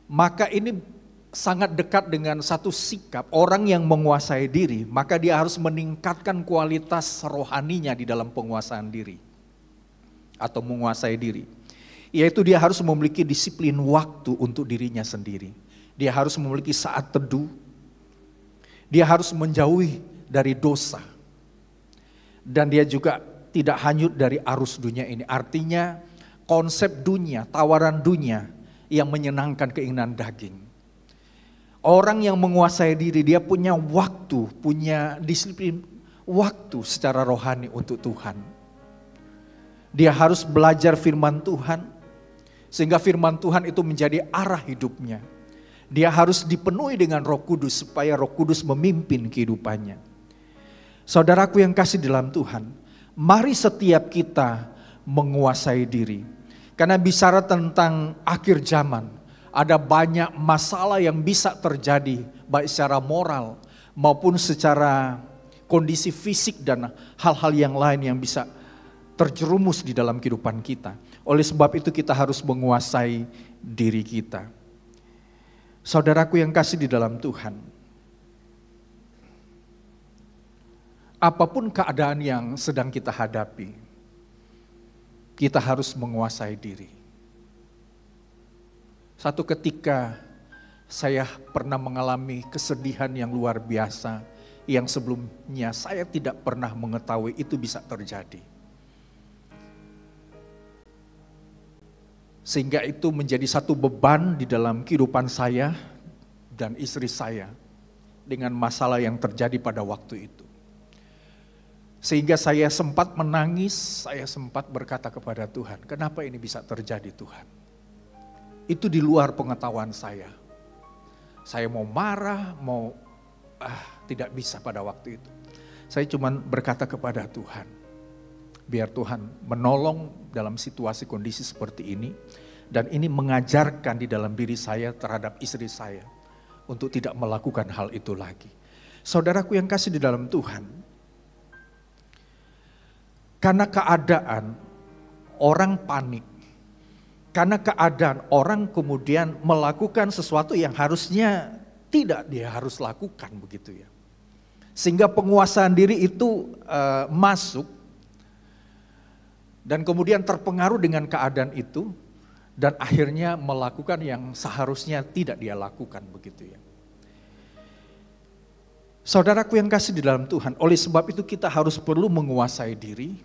Maka ini sangat dekat dengan satu sikap orang yang menguasai diri, maka dia harus meningkatkan kualitas rohaninya di dalam penguasaan diri atau menguasai diri. Yaitu dia harus memiliki disiplin waktu untuk dirinya sendiri. Dia harus memiliki saat teduh. Dia harus menjauhi dari dosa. Dan dia juga tidak hanyut dari arus dunia ini. Artinya konsep dunia, tawaran dunia yang menyenangkan keinginan daging. Orang yang menguasai diri, dia punya waktu, punya disiplin waktu secara rohani untuk Tuhan. Dia harus belajar firman Tuhan, sehingga firman Tuhan itu menjadi arah hidupnya. Dia harus dipenuhi dengan Roh Kudus, supaya Roh Kudus memimpin kehidupannya. Saudaraku yang kasih dalam Tuhan, mari setiap kita menguasai diri. Karena bicara tentang akhir zaman, ada banyak masalah yang bisa terjadi baik secara moral maupun secara kondisi fisik dan hal-hal yang lain yang bisa terjerumus di dalam kehidupan kita. Oleh sebab itu kita harus menguasai diri kita. Saudaraku yang kasih di dalam Tuhan, apapun keadaan yang sedang kita hadapi, kita harus menguasai diri. Satu ketika saya pernah mengalami kesedihan yang luar biasa yang sebelumnya saya tidak pernah mengetahui itu bisa terjadi. Sehingga itu menjadi satu beban di dalam kehidupan saya dan istri saya dengan masalah yang terjadi pada waktu itu. Sehingga saya sempat menangis, saya sempat berkata kepada Tuhan, kenapa ini bisa terjadi Tuhan? Itu di luar pengetahuan saya. Saya mau marah, tidak bisa pada waktu itu. Saya cuma berkata kepada Tuhan, biar Tuhan menolong dalam situasi kondisi seperti ini. Dan ini mengajarkan di dalam diri saya terhadap istri saya untuk tidak melakukan hal itu lagi. Saudaraku yang kasih di dalam Tuhan, karena keadaan orang panik, karena keadaan orang kemudian melakukan sesuatu yang harusnya tidak dia harus lakukan begitu ya. Sehingga penguasaan diri itu masuk dan kemudian terpengaruh dengan keadaan itu dan akhirnya melakukan yang seharusnya tidak dia lakukan begitu ya. Saudaraku yang kasih di dalam Tuhan, oleh sebab itu kita harus perlu menguasai diri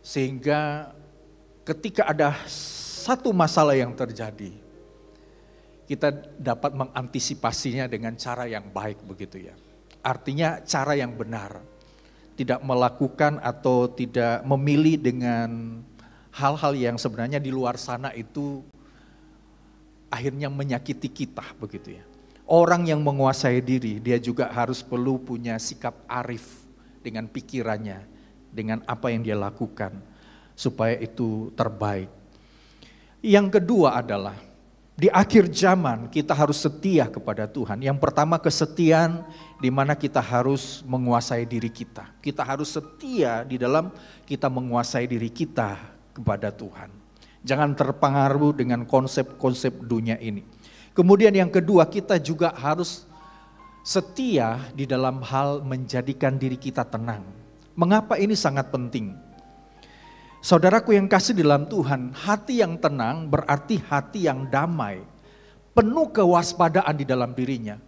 sehingga ketika ada satu masalah yang terjadi, kita dapat mengantisipasinya dengan cara yang baik begitu ya. Artinya cara yang benar, tidak melakukan atau tidak memilih dengan hal-hal yang sebenarnya di luar sana itu akhirnya menyakiti kita begitu ya. Orang yang menguasai diri, dia juga harus perlu punya sikap arif dengan pikirannya, dengan apa yang dia lakukan, supaya itu terbaik. Yang kedua adalah, di akhir zaman kita harus setia kepada Tuhan. Yang pertama kesetiaan, di mana kita harus menguasai diri kita. Kita harus setia di dalam kita menguasai diri kita kepada Tuhan. Jangan terpengaruh dengan konsep-konsep dunia ini. Kemudian yang kedua, kita juga harus setia di dalam hal menjadikan diri kita tenang. Mengapa ini sangat penting? Saudaraku yang kasih di dalam Tuhan, hati yang tenang berarti hati yang damai, penuh kewaspadaan di dalam dirinya.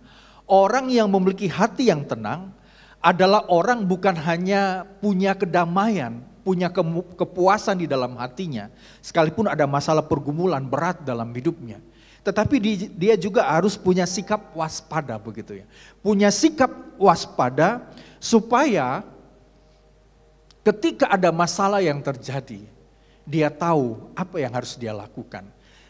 Orang yang memiliki hati yang tenang adalah orang bukan hanya punya kedamaian, punya kepuasan di dalam hatinya, sekalipun ada masalah pergumulan berat dalam hidupnya. Tetapi dia juga harus punya sikap waspada begitu ya. Punya sikap waspada supaya ketika ada masalah yang terjadi, dia tahu apa yang harus dia lakukan.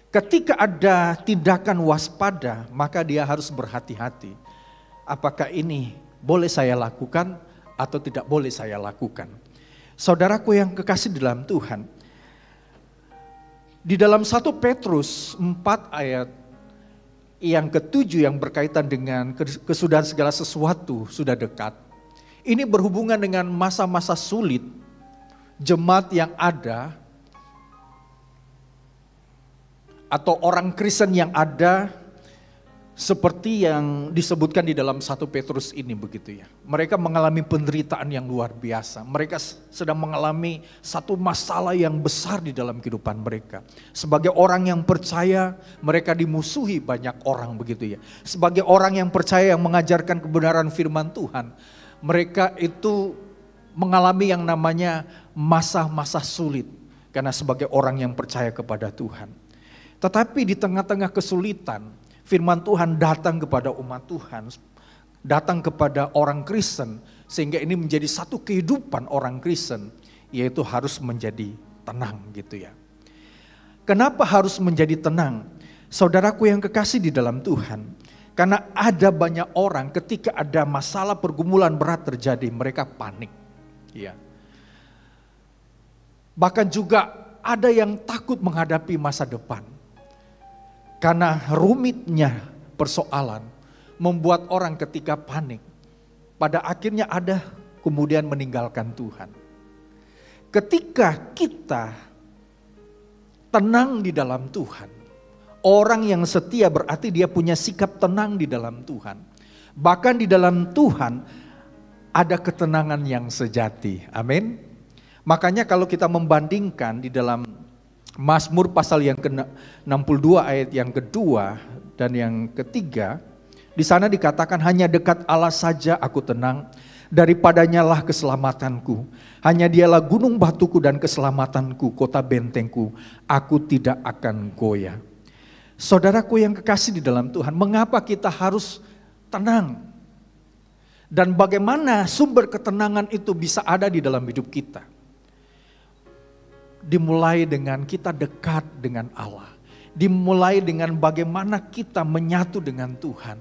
Ketika ada tindakan waspada, maka dia harus berhati-hati. Apakah ini boleh saya lakukan atau tidak boleh saya lakukan? Saudaraku yang kekasih dalam Tuhan, di dalam 1 Petrus 4 ayat yang ke-7 yang berkaitan dengan kesudahan segala sesuatu sudah dekat. Ini berhubungan dengan masa-masa sulit jemaat yang ada atau orang Kristen yang ada seperti yang disebutkan di dalam 1 Petrus ini begitu ya. Mereka mengalami penderitaan yang luar biasa. Mereka sedang mengalami satu masalah yang besar di dalam kehidupan mereka. Sebagai orang yang percaya, mereka dimusuhi banyak orang begitu ya. Sebagai orang yang percaya yang mengajarkan kebenaran firman Tuhan, mereka itu mengalami yang namanya masa-masa sulit karena sebagai orang yang percaya kepada Tuhan. Tetapi di tengah-tengah kesulitan, firman Tuhan datang kepada umat Tuhan, datang kepada orang Kristen, sehingga ini menjadi satu kehidupan orang Kristen, yaitu harus menjadi tenang gitu ya. Kenapa harus menjadi tenang? Saudaraku yang kekasih di dalam Tuhan, karena ada banyak orang ketika ada masalah pergumulan berat terjadi, mereka panik. Ya. Bahkan juga ada yang takut menghadapi masa depan. Karena rumitnya persoalan membuat orang ketika panik, pada akhirnya ada kemudian meninggalkan Tuhan. Ketika kita tenang di dalam Tuhan, orang yang setia berarti dia punya sikap tenang di dalam Tuhan. Bahkan di dalam Tuhan ada ketenangan yang sejati. Amin. Makanya kalau kita membandingkan di dalam Mazmur pasal yang ke-62 ayat yang kedua dan yang ketiga, di sana dikatakan hanya dekat Allah saja aku tenang, daripadanya lah keselamatanku. Hanya dialah gunung batuku dan keselamatanku, kota bentengku, aku tidak akan goyah. Saudaraku yang kekasih di dalam Tuhan, mengapa kita harus tenang? Dan bagaimana sumber ketenangan itu bisa ada di dalam hidup kita? Dimulai dengan kita dekat dengan Allah. Dimulai dengan bagaimana kita menyatu dengan Tuhan.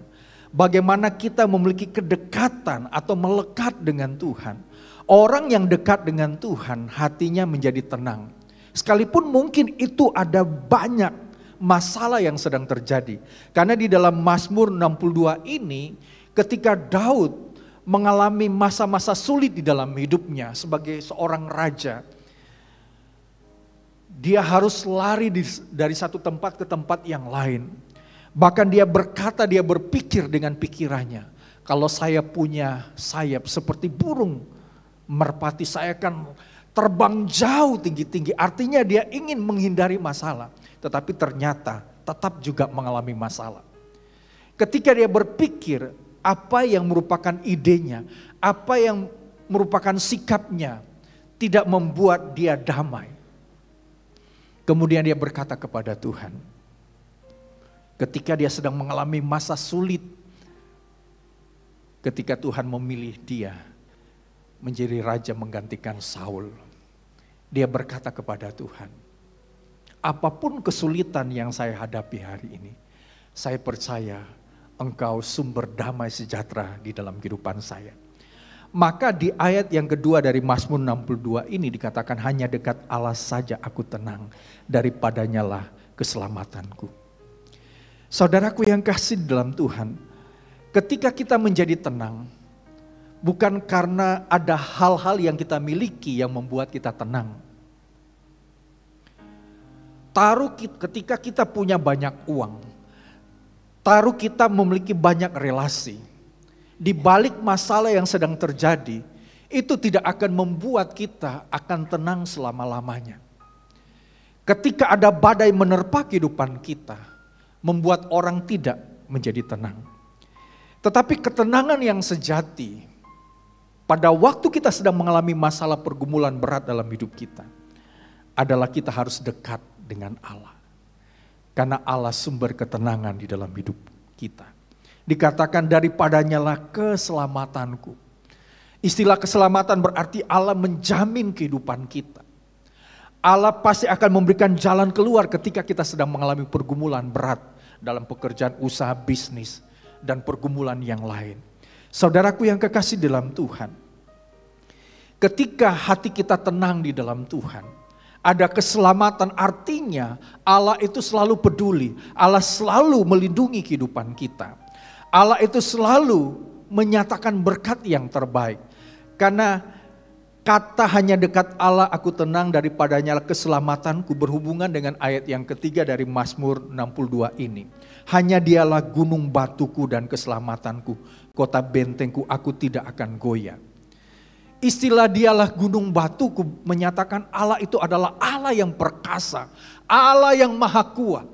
Bagaimana kita memiliki kedekatan atau melekat dengan Tuhan. Orang yang dekat dengan Tuhan hatinya menjadi tenang. Sekalipun mungkin itu ada banyak masalah yang sedang terjadi. Karena di dalam Mazmur 62 ini ketika Daud mengalami masa-masa sulit di dalam hidupnya sebagai seorang raja. Dia harus lari dari satu tempat ke tempat yang lain. Bahkan dia berkata, dia berpikir dengan pikirannya. Kalau saya punya sayap seperti burung merpati, saya akan terbang jauh tinggi-tinggi. Artinya dia ingin menghindari masalah. Tetapi ternyata tetap juga mengalami masalah. Ketika dia berpikir apa yang merupakan idenya, apa yang merupakan sikapnya, tidak membuat dia damai. Kemudian dia berkata kepada Tuhan, ketika dia sedang mengalami masa sulit, ketika Tuhan memilih dia menjadi raja menggantikan Saul, dia berkata kepada Tuhan, apapun kesulitan yang saya hadapi hari ini, saya percaya Engkau sumber damai sejahtera di dalam kehidupan saya. Maka di ayat yang kedua dari Mazmur 62 ini dikatakan hanya dekat Allah saja aku tenang, daripadanya lah keselamatanku. Saudaraku yang kasih dalam Tuhan, ketika kita menjadi tenang, bukan karena ada hal-hal yang kita miliki yang membuat kita tenang. Taruh ketika kita punya banyak uang, taruh kita memiliki banyak relasi, di balik masalah yang sedang terjadi, itu tidak akan membuat kita akan tenang selama-lamanya. Ketika ada badai menerpa kehidupan kita, membuat orang tidak menjadi tenang. Tetapi ketenangan yang sejati, pada waktu kita sedang mengalami masalah pergumulan berat dalam hidup kita, adalah kita harus dekat dengan Allah. Karena Allah sumber ketenangan di dalam hidup kita. Dikatakan daripadanya lah keselamatanku. Istilah keselamatan berarti Allah menjamin kehidupan kita. Allah pasti akan memberikan jalan keluar ketika kita sedang mengalami pergumulan berat dalam pekerjaan, usaha, bisnis, dan pergumulan yang lain. Saudaraku yang kekasih dalam Tuhan, ketika hati kita tenang di dalam Tuhan, ada keselamatan, artinya Allah itu selalu peduli, Allah selalu melindungi kehidupan kita. Allah itu selalu menyatakan berkat yang terbaik. Karena kata hanya dekat Allah aku tenang, daripadanya keselamatanku berhubungan dengan ayat yang ketiga dari Mazmur 62 ini. Hanya dialah gunung batuku dan keselamatanku, kota bentengku, aku tidak akan goyah. Istilah dialah gunung batuku menyatakan Allah itu adalah Allah yang perkasa, Allah yang maha kuat.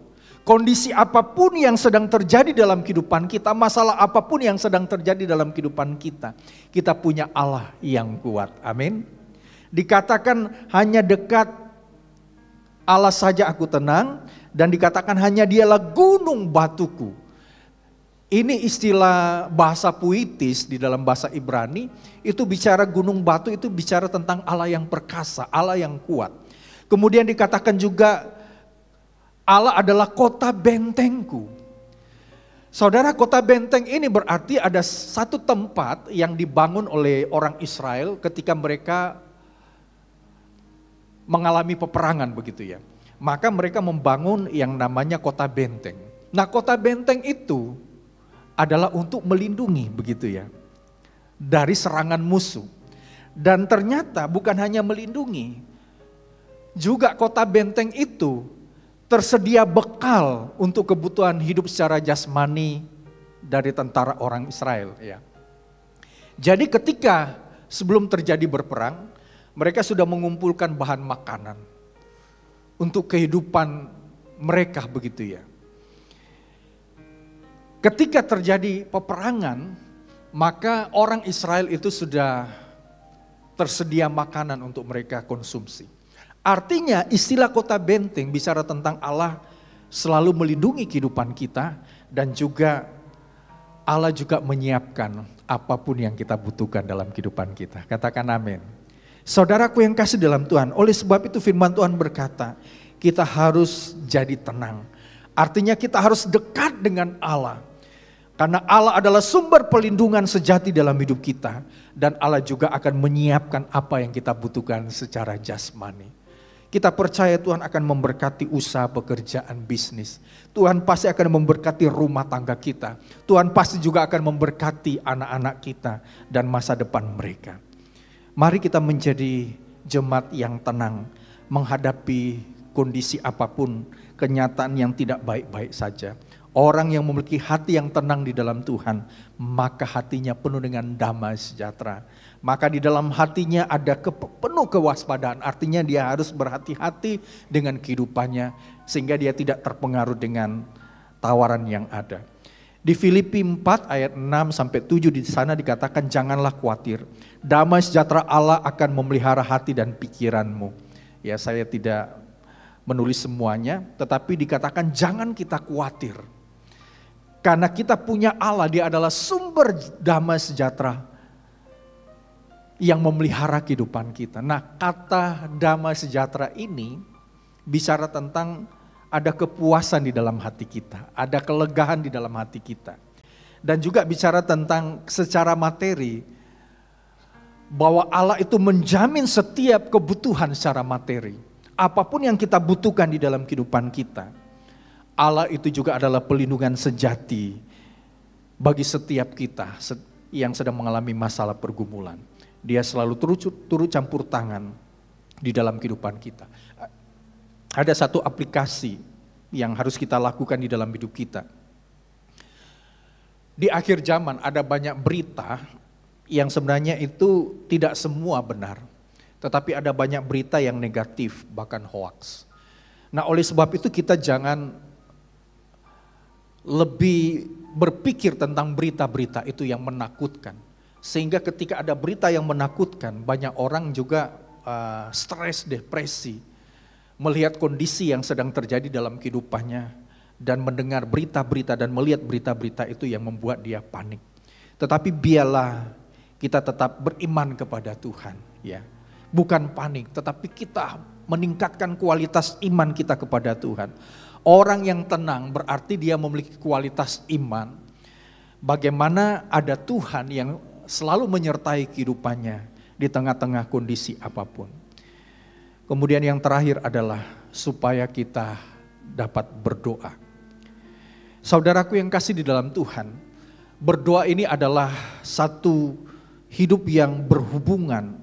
Kondisi apapun yang sedang terjadi dalam kehidupan kita, masalah apapun yang sedang terjadi dalam kehidupan kita, kita punya Allah yang kuat. Amin. Dikatakan hanya dekat Allah saja aku tenang, dan dikatakan hanya dialah gunung batuku. Ini istilah bahasa puitis di dalam bahasa Ibrani, itu bicara gunung batu, itu bicara tentang Allah yang perkasa, Allah yang kuat. Kemudian dikatakan juga Allah adalah kota bentengku. Saudara, kota benteng ini berarti ada satu tempat yang dibangun oleh orang Israel ketika mereka mengalami peperangan begitu ya. Maka mereka membangun yang namanya kota benteng. Nah, kota benteng itu adalah untuk melindungi begitu ya, dari serangan musuh. Dan ternyata bukan hanya melindungi, juga kota benteng itu tersedia bekal untuk kebutuhan hidup secara jasmani dari tentara orang Israel. Ya. Jadi ketika sebelum terjadi berperang, mereka sudah mengumpulkan bahan makanan untuk kehidupan mereka begitu ya. Ketika terjadi peperangan, maka orang Israel itu sudah tersedia makanan untuk mereka konsumsi. Artinya istilah kota benteng bicara tentang Allah selalu melindungi kehidupan kita, dan juga Allah juga menyiapkan apapun yang kita butuhkan dalam kehidupan kita. Katakan amin. Saudaraku yang kasih dalam Tuhan, oleh sebab itu firman Tuhan berkata, kita harus jadi tenang. Artinya kita harus dekat dengan Allah. Karena Allah adalah sumber pelindungan sejati dalam hidup kita, dan Allah juga akan menyiapkan apa yang kita butuhkan secara jasmani. Kita percaya Tuhan akan memberkati usaha, pekerjaan, bisnis. Tuhan pasti akan memberkati rumah tangga kita. Tuhan pasti juga akan memberkati anak-anak kita dan masa depan mereka. Mari kita menjadi jemaat yang tenang menghadapi kondisi apapun, kenyataan yang tidak baik-baik saja. Orang yang memiliki hati yang tenang di dalam Tuhan, maka hatinya penuh dengan damai sejahtera. Maka di dalam hatinya ada penuh kewaspadaan, artinya dia harus berhati-hati dengan kehidupannya sehingga dia tidak terpengaruh dengan tawaran yang ada. Di Filipi 4 ayat 6 sampai 7 di sana dikatakan janganlah khawatir, damai sejahtera Allah akan memelihara hati dan pikiranmu. Ya, saya tidak menulis semuanya, tetapi dikatakan jangan kita khawatir. Karena kita punya Allah, dia adalah sumber damai sejahtera yang memelihara kehidupan kita. Nah, kata damai sejahtera ini bicara tentang ada kepuasan di dalam hati kita, ada kelegaan di dalam hati kita. Dan juga bicara tentang secara materi, bahwa Allah itu menjamin setiap kebutuhan secara materi. Apapun yang kita butuhkan di dalam kehidupan kita, Allah itu juga adalah pelindungan sejati bagi setiap kita yang sedang mengalami masalah pergumulan. Dia selalu turut campur tangan di dalam kehidupan kita. Ada satu aplikasi yang harus kita lakukan di dalam hidup kita. Di akhir zaman ada banyak berita yang sebenarnya itu tidak semua benar. Tetapi ada banyak berita yang negatif, bahkan hoaks. Nah, oleh sebab itu kita jangan lebih berpikir tentang berita-berita itu yang menakutkan. Sehingga ketika ada berita yang menakutkan, banyak orang juga stres, depresi, melihat kondisi yang sedang terjadi dalam kehidupannya. dan mendengar berita-berita dan melihat berita-berita itu yang membuat dia panik. Tetapi biarlah kita tetap beriman kepada Tuhan, ya. Bukan panik, tetapi kita meningkatkan kualitas iman kita kepada Tuhan. Orang yang tenang berarti dia memiliki kualitas iman. Bagaimana ada Tuhan yang selalu menyertai kehidupannya di tengah-tengah kondisi apapun. Kemudian yang terakhir adalah supaya kita dapat berdoa. Saudaraku yang kasih di dalam Tuhan, berdoa ini adalah satu hidup yang berhubungan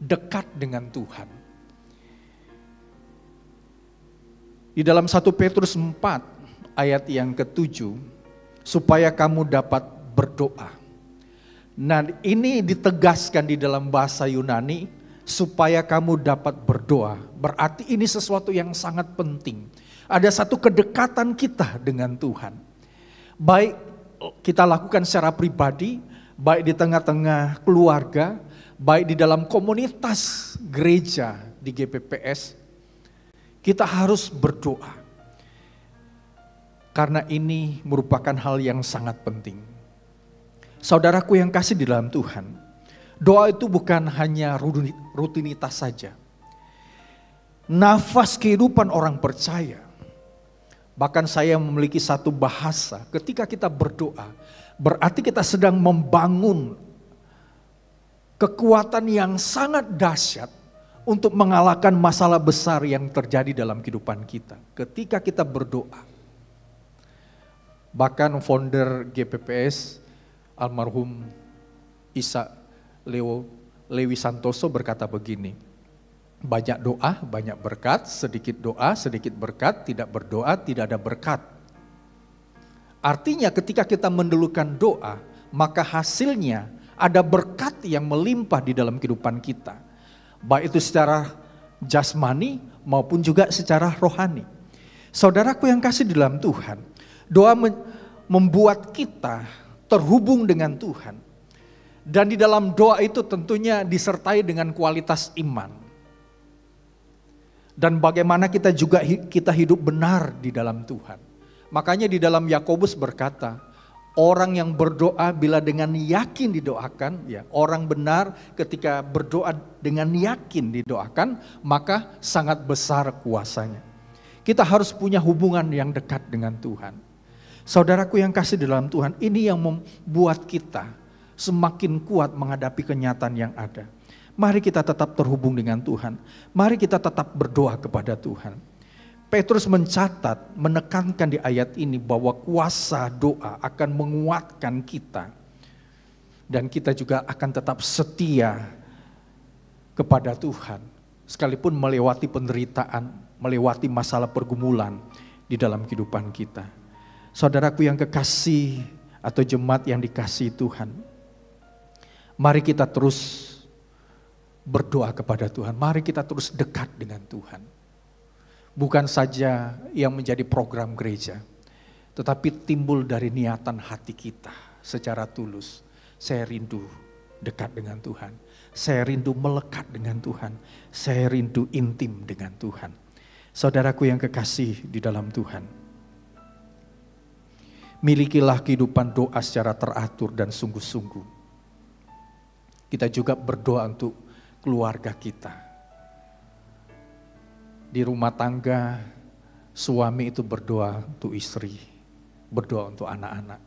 dekat dengan Tuhan. Di dalam 1 Petrus 4 ayat yang ke-7, supaya kamu dapat berdoa. Nah, ini ditegaskan di dalam bahasa Yunani, supaya kamu dapat berdoa. Berarti ini sesuatu yang sangat penting. Ada satu kedekatan kita dengan Tuhan. Baik kita lakukan secara pribadi, baik di tengah-tengah keluarga, baik di dalam komunitas gereja di GPPS, kita harus berdoa. Karena ini merupakan hal yang sangat penting. Saudaraku yang kasih di dalam Tuhan, doa itu bukan hanya rutinitas saja. Nafas kehidupan orang percaya. Bahkan saya memiliki satu bahasa, ketika kita berdoa, berarti kita sedang membangun kekuatan yang sangat dahsyat untuk mengalahkan masalah besar yang terjadi dalam kehidupan kita. Ketika kita berdoa. Bahkan founder GPPS, almarhum Isa Lewi Santoso berkata begini, banyak doa, banyak berkat, sedikit doa, sedikit berkat, tidak berdoa, tidak ada berkat. Artinya ketika kita mendulukan doa, maka hasilnya ada berkat yang melimpah di dalam kehidupan kita. Baik itu secara jasmani maupun juga secara rohani. Saudaraku yang kasih di dalam Tuhan, doa membuat kita terhubung dengan Tuhan. Dan di dalam doa itu tentunya disertai dengan kualitas iman. Dan bagaimana kita juga hidup benar di dalam Tuhan. Makanya di dalam Yakobus berkata, orang yang berdoa bila dengan yakin didoakan, ya, orang benar ketika berdoa dengan yakin didoakan, maka sangat besar kuasanya. Kita harus punya hubungan yang dekat dengan Tuhan. Saudaraku yang kasih di dalam Tuhan, ini yang membuat kita semakin kuat menghadapi kenyataan yang ada. Mari kita tetap terhubung dengan Tuhan. Mari kita tetap berdoa kepada Tuhan. Petrus mencatat, menekankan di ayat ini bahwa kuasa doa akan menguatkan kita. Dan kita juga akan tetap setia kepada Tuhan. Sekalipun melewati penderitaan, melewati masalah pergumulan di dalam kehidupan kita. Saudaraku yang kekasih atau jemaat yang dikasihi Tuhan. Mari kita terus berdoa kepada Tuhan. Mari kita terus dekat dengan Tuhan. Bukan saja yang menjadi program gereja, tetapi timbul dari niatan hati kita secara tulus. Saya rindu dekat dengan Tuhan. Saya rindu melekat dengan Tuhan. Saya rindu intim dengan Tuhan. Saudaraku yang kekasih di dalam Tuhan. Milikilah kehidupan doa secara teratur dan sungguh-sungguh. Kita juga berdoa untuk keluarga kita. Di rumah tangga, suami itu berdoa untuk istri, berdoa untuk anak-anak.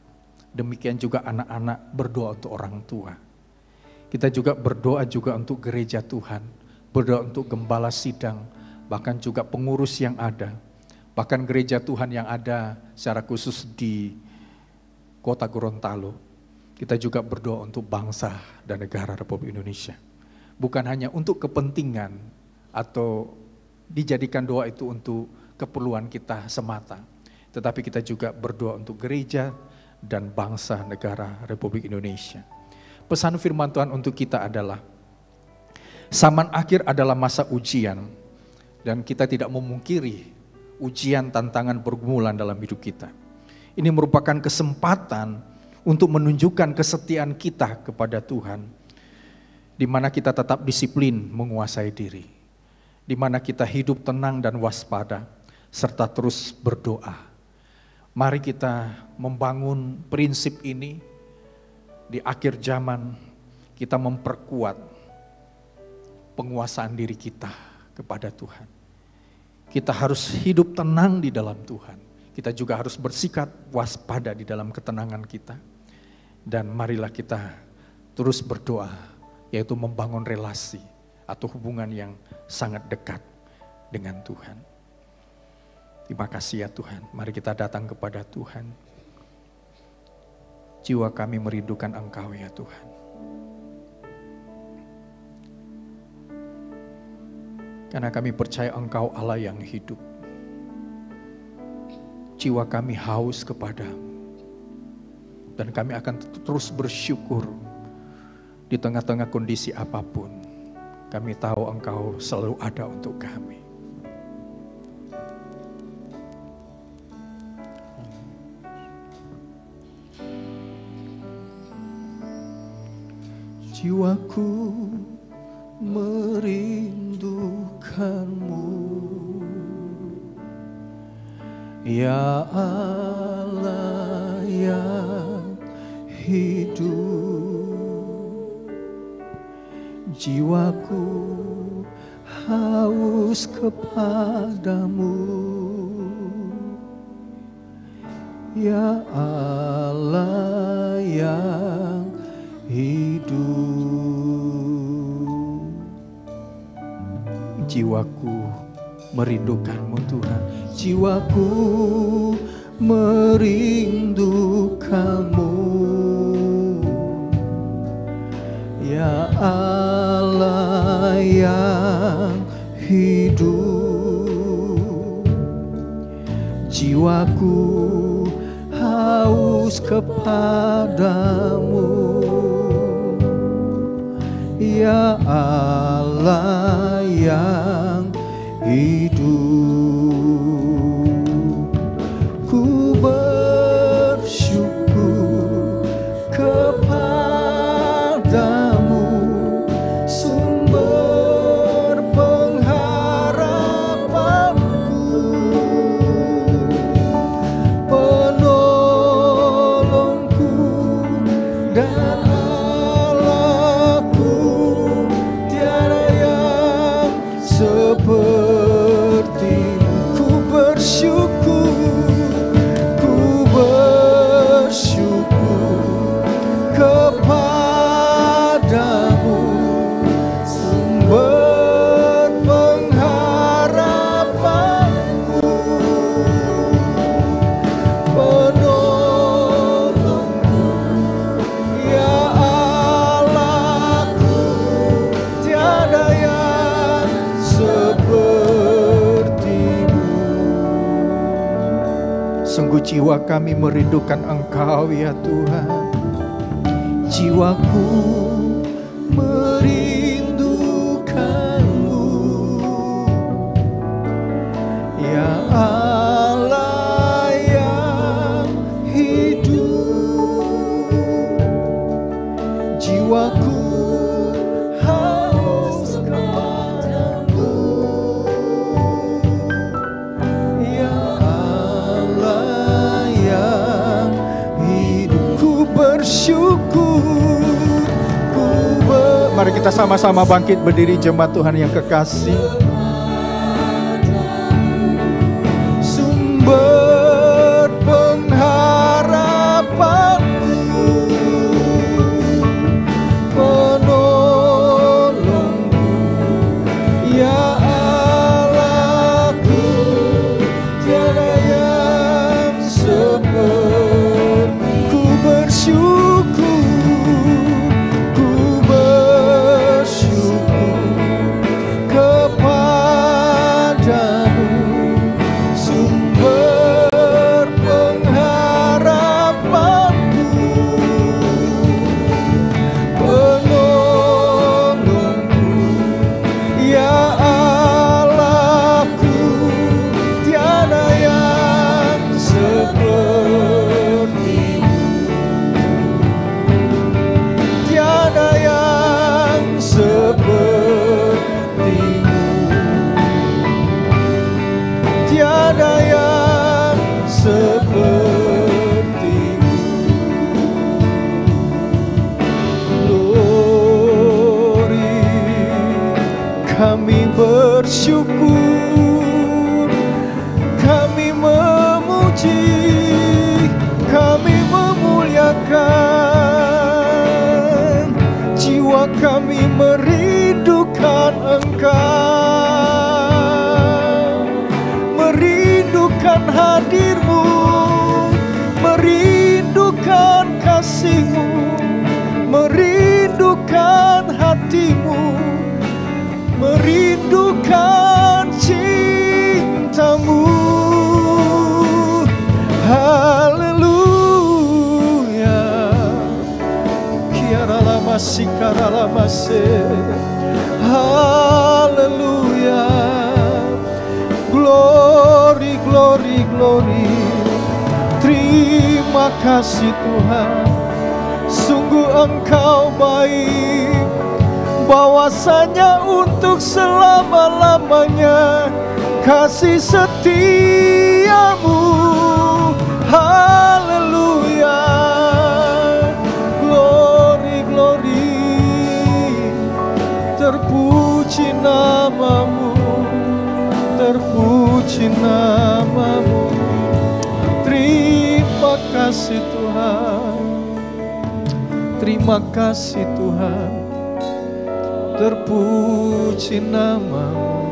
Demikian juga anak-anak berdoa untuk orang tua. Kita juga berdoa juga untuk gereja Tuhan, berdoa untuk gembala sidang, bahkan juga pengurus yang ada. Bahkan gereja Tuhan yang ada secara khusus di Kota Gorontalo. Kita juga berdoa untuk bangsa dan negara Republik Indonesia. Bukan hanya untuk kepentingan atau dijadikan doa itu untuk keperluan kita semata. Tetapi kita juga berdoa untuk gereja dan bangsa negara Republik Indonesia. Pesan firman Tuhan untuk kita adalah, zaman akhir adalah masa ujian. Dan kita tidak memungkiri ujian, tantangan, pergumulan dalam hidup kita. Ini merupakan kesempatan untuk menunjukkan kesetiaan kita kepada Tuhan. Di mana kita tetap disiplin menguasai diri. Di mana kita hidup tenang dan waspada, serta terus berdoa. Mari kita membangun prinsip ini di akhir zaman, kita memperkuat penguasaan diri kita kepada Tuhan. Kita harus hidup tenang di dalam Tuhan. Kita juga harus bersikap waspada di dalam ketenangan kita. Dan marilah kita terus berdoa, yaitu membangun relasi atau hubungan yang sangat dekat dengan Tuhan. Terima kasih ya Tuhan, mari kita datang kepada Tuhan. Jiwa kami merindukan Engkau ya Tuhan. Karena kami percaya Engkau Allah yang hidup. Jiwa kami haus kepadamu. Dan kami akan terus bersyukur di tengah-tengah kondisi apapun. Kami tahu Engkau selalu ada untuk kami. Jiwaku merindukanmu, ya Allah yang hidup. Jiwaku haus kepadamu, ya Allah yang hidup. Jiwaku merindukanmu Tuhan, jiwaku merindukanmu, ya Allah yang hidup. Jiwaku haus kepadamu, ya Allah yang hidup. Ku bersyukur kepadamu, sumber pengharapanku, penolongku dan Allahku. Tiada yang sepertimu. Ku bersyukur kepadamu, sumber pengharapanku, penolongku, ya Allahku. Tiada yang sepertimu. Sungguh jiwa kami merindukan Engkau ya Tuhan. Jiwaku merindukanmu, ya Allah yang hidup. Jiwaku haus kepadamu, ya Allah yang hidup. Ku bersyukur. Mari kita sama-sama bangkit berdiri, jemaat Tuhan yang kekasih. Sumber pengharapanku, penolongku, ya Allahku. Tiada yang seperti. Ku bersyukur, ku bersyukur kepada bersyukur, kami memuji, kami memuliakan, jiwa kami merindukan Engkau, merindukan hadir-Mu, merindukan kasih-Mu, merindukan hati-Mu, merindukan cinta-Mu. Haleluya, kiara lama sikara lama se. Haleluya, glory, glory, glory. Terima kasih Tuhan, sungguh Engkau baik, bahwasanya untuk selama-lamanya kasih setia-Mu. Haleluya, glory, glory. Terpuji nama-Mu, terpuji nama-Mu. Terima kasih Tuhan, terima kasih Tuhan, terpuji nama-Mu.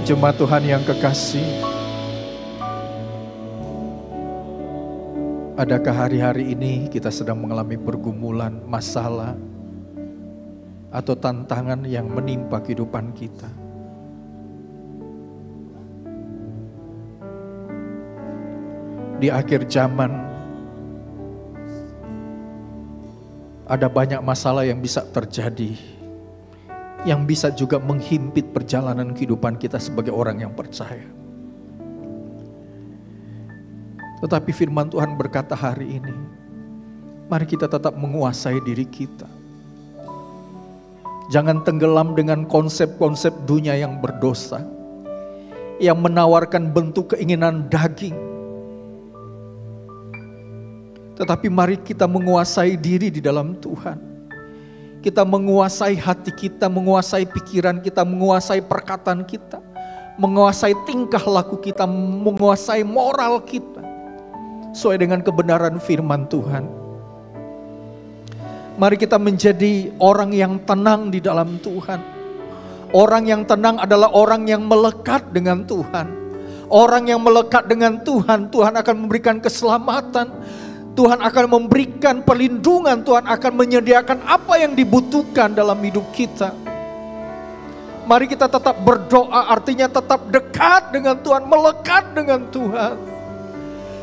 Jemaat Tuhan yang kekasih, adakah hari-hari ini kita sedang mengalami pergumulan, masalah, atau tantangan yang menimpa kehidupan kita? Di akhir zaman, ada banyak masalah yang bisa terjadi, yang bisa juga menghimpit perjalanan kehidupan kita sebagai orang yang percaya. Tetapi firman Tuhan berkata hari ini, mari kita tetap menguasai diri kita. Jangan tenggelam dengan konsep-konsep dunia yang berdosa, yang menawarkan bentuk keinginan daging. Tetapi mari kita menguasai diri di dalam Tuhan. Kita menguasai hati kita, menguasai pikiran kita, menguasai perkataan kita, menguasai tingkah laku kita, menguasai moral kita, sesuai dengan kebenaran firman Tuhan. Mari kita menjadi orang yang tenang di dalam Tuhan. Orang yang tenang adalah orang yang melekat dengan Tuhan. Orang yang melekat dengan Tuhan, Tuhan akan memberikan keselamatan, Tuhan akan memberikan perlindungan, Tuhan akan menyediakan apa yang dibutuhkan dalam hidup kita. Mari kita tetap berdoa, artinya tetap dekat dengan Tuhan, melekat dengan Tuhan.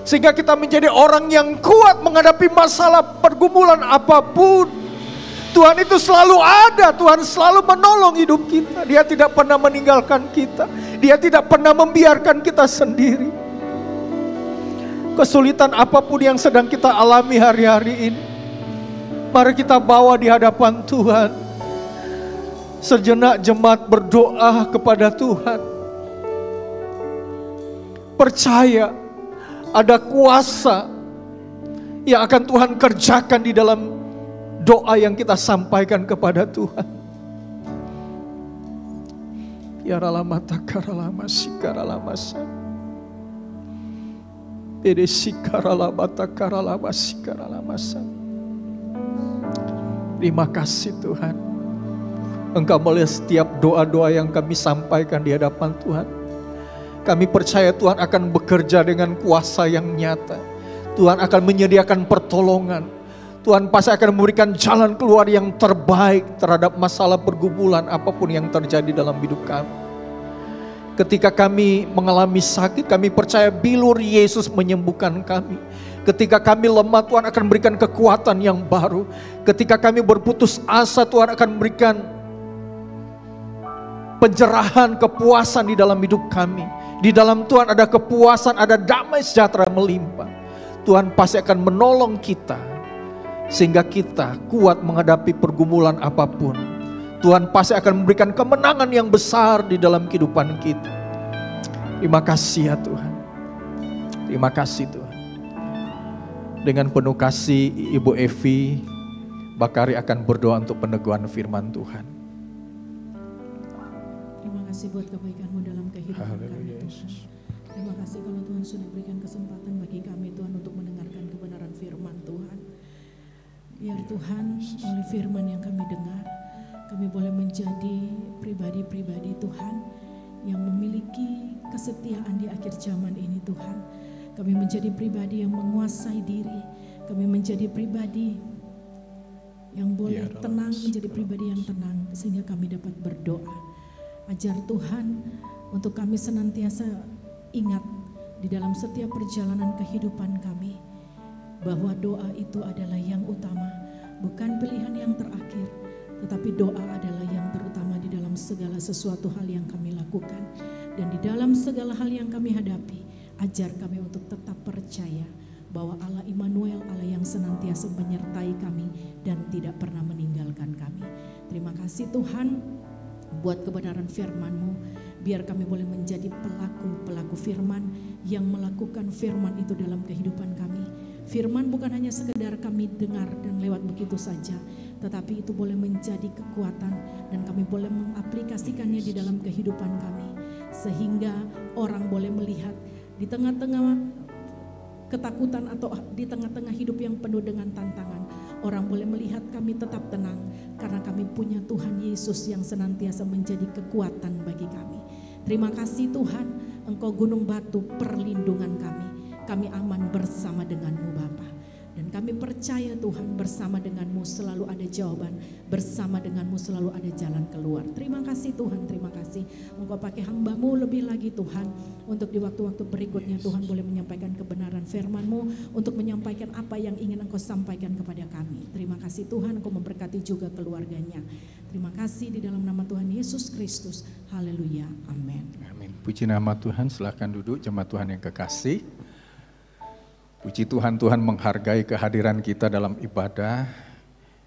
Sehingga kita menjadi orang yang kuat menghadapi masalah pergumulan apapun. Tuhan itu selalu ada, Tuhan selalu menolong hidup kita. Dia tidak pernah meninggalkan kita, Dia tidak pernah membiarkan kita sendiri. Kesulitan apapun yang sedang kita alami hari-hari ini, mari kita bawa di hadapan Tuhan. Sejenak jemaat berdoa kepada Tuhan. Percaya ada kuasa yang akan Tuhan kerjakan di dalam doa yang kita sampaikan kepada Tuhan. Ya ralama takaralama sikaralama sa. Terima kasih Tuhan. Engkau melihat setiap doa-doa yang kami sampaikan di hadapan Tuhan. Kami percaya Tuhan akan bekerja dengan kuasa yang nyata. Tuhan akan menyediakan pertolongan. Tuhan pasti akan memberikan jalan keluar yang terbaik terhadap masalah pergumulan apapun yang terjadi dalam hidup kami. Ketika kami mengalami sakit, kami percaya bilur Yesus menyembuhkan kami. Ketika kami lemah, Tuhan akan memberikan kekuatan yang baru. Ketika kami berputus asa, Tuhan akan memberikan pencerahan, kepuasan di dalam hidup kami. Di dalam Tuhan ada kepuasan, ada damai sejahtera melimpah. Tuhan pasti akan menolong kita, sehingga kita kuat menghadapi pergumulan apapun. Tuhan pasti akan memberikan kemenangan yang besar di dalam kehidupan kita. Terima kasih ya Tuhan. Terima kasih Tuhan. Dengan penuh kasih Ibu Evi Bakari akan berdoa untuk peneguhan firman Tuhan. kasih buat kebaikan-Mu dalam kehidupan kami Tuhan. Terima kasih kalau Tuhan sudah berikan kesempatan bagi kami Tuhan untuk mendengarkan kebenaran firman Tuhan. Biar Tuhan oleh firman yang kami dengar, kami boleh menjadi pribadi-pribadi Tuhan yang memiliki kesetiaan di akhir zaman ini Tuhan. Kami menjadi pribadi yang menguasai diri. Kami menjadi pribadi yang boleh tenang, menjadi pribadi yang tenang sehingga kami dapat berdoa. Ajar Tuhan untuk kami senantiasa ingat di dalam setiap perjalanan kehidupan kami bahwa doa itu adalah yang utama, bukan pilihan yang terakhir, tetapi doa adalah yang terutama di dalam segala sesuatu hal yang kami lakukan. Dan di dalam segala hal yang kami hadapi, ajar kami untuk tetap percaya bahwa Allah Immanuel, Allah yang senantiasa menyertai kami dan tidak pernah meninggalkan kami. Terima kasih Tuhan buat kebenaran firman-Mu. Biar kami boleh menjadi pelaku-pelaku firman yang melakukan firman itu dalam kehidupan kami. Firman bukan hanya sekedar kami dengar dan lewat begitu saja, tetapi itu boleh menjadi kekuatan dan kami boleh mengaplikasikannya di dalam kehidupan kami. Sehingga orang boleh melihat di tengah-tengah ketakutan atau di tengah-tengah hidup yang penuh dengan tantangan, orang boleh melihat kami tetap tenang karena kami punya Tuhan Yesus yang senantiasa menjadi kekuatan bagi kami. Terima kasih Tuhan, Engkau gunung batu perlindungan kami. Kami aman bersama dengan-Mu Bapa. Dan kami percaya Tuhan bersama dengan-Mu selalu ada jawaban, bersama dengan-Mu selalu ada jalan keluar. Terima kasih Tuhan, terima kasih. Engkau pakai hamba-Mu lebih lagi Tuhan, untuk di waktu-waktu berikutnya Tuhan boleh menyampaikan kebenaran firman-Mu, untuk menyampaikan apa yang ingin Engkau sampaikan kepada kami. Terima kasih Tuhan, Engkau memberkati juga keluarganya. Terima kasih di dalam nama Tuhan Yesus Kristus. Haleluya, amin. Amin. Puji nama Tuhan, silakan duduk jemaat Tuhan yang kekasih. Puji Tuhan, Tuhan menghargai kehadiran kita dalam ibadah.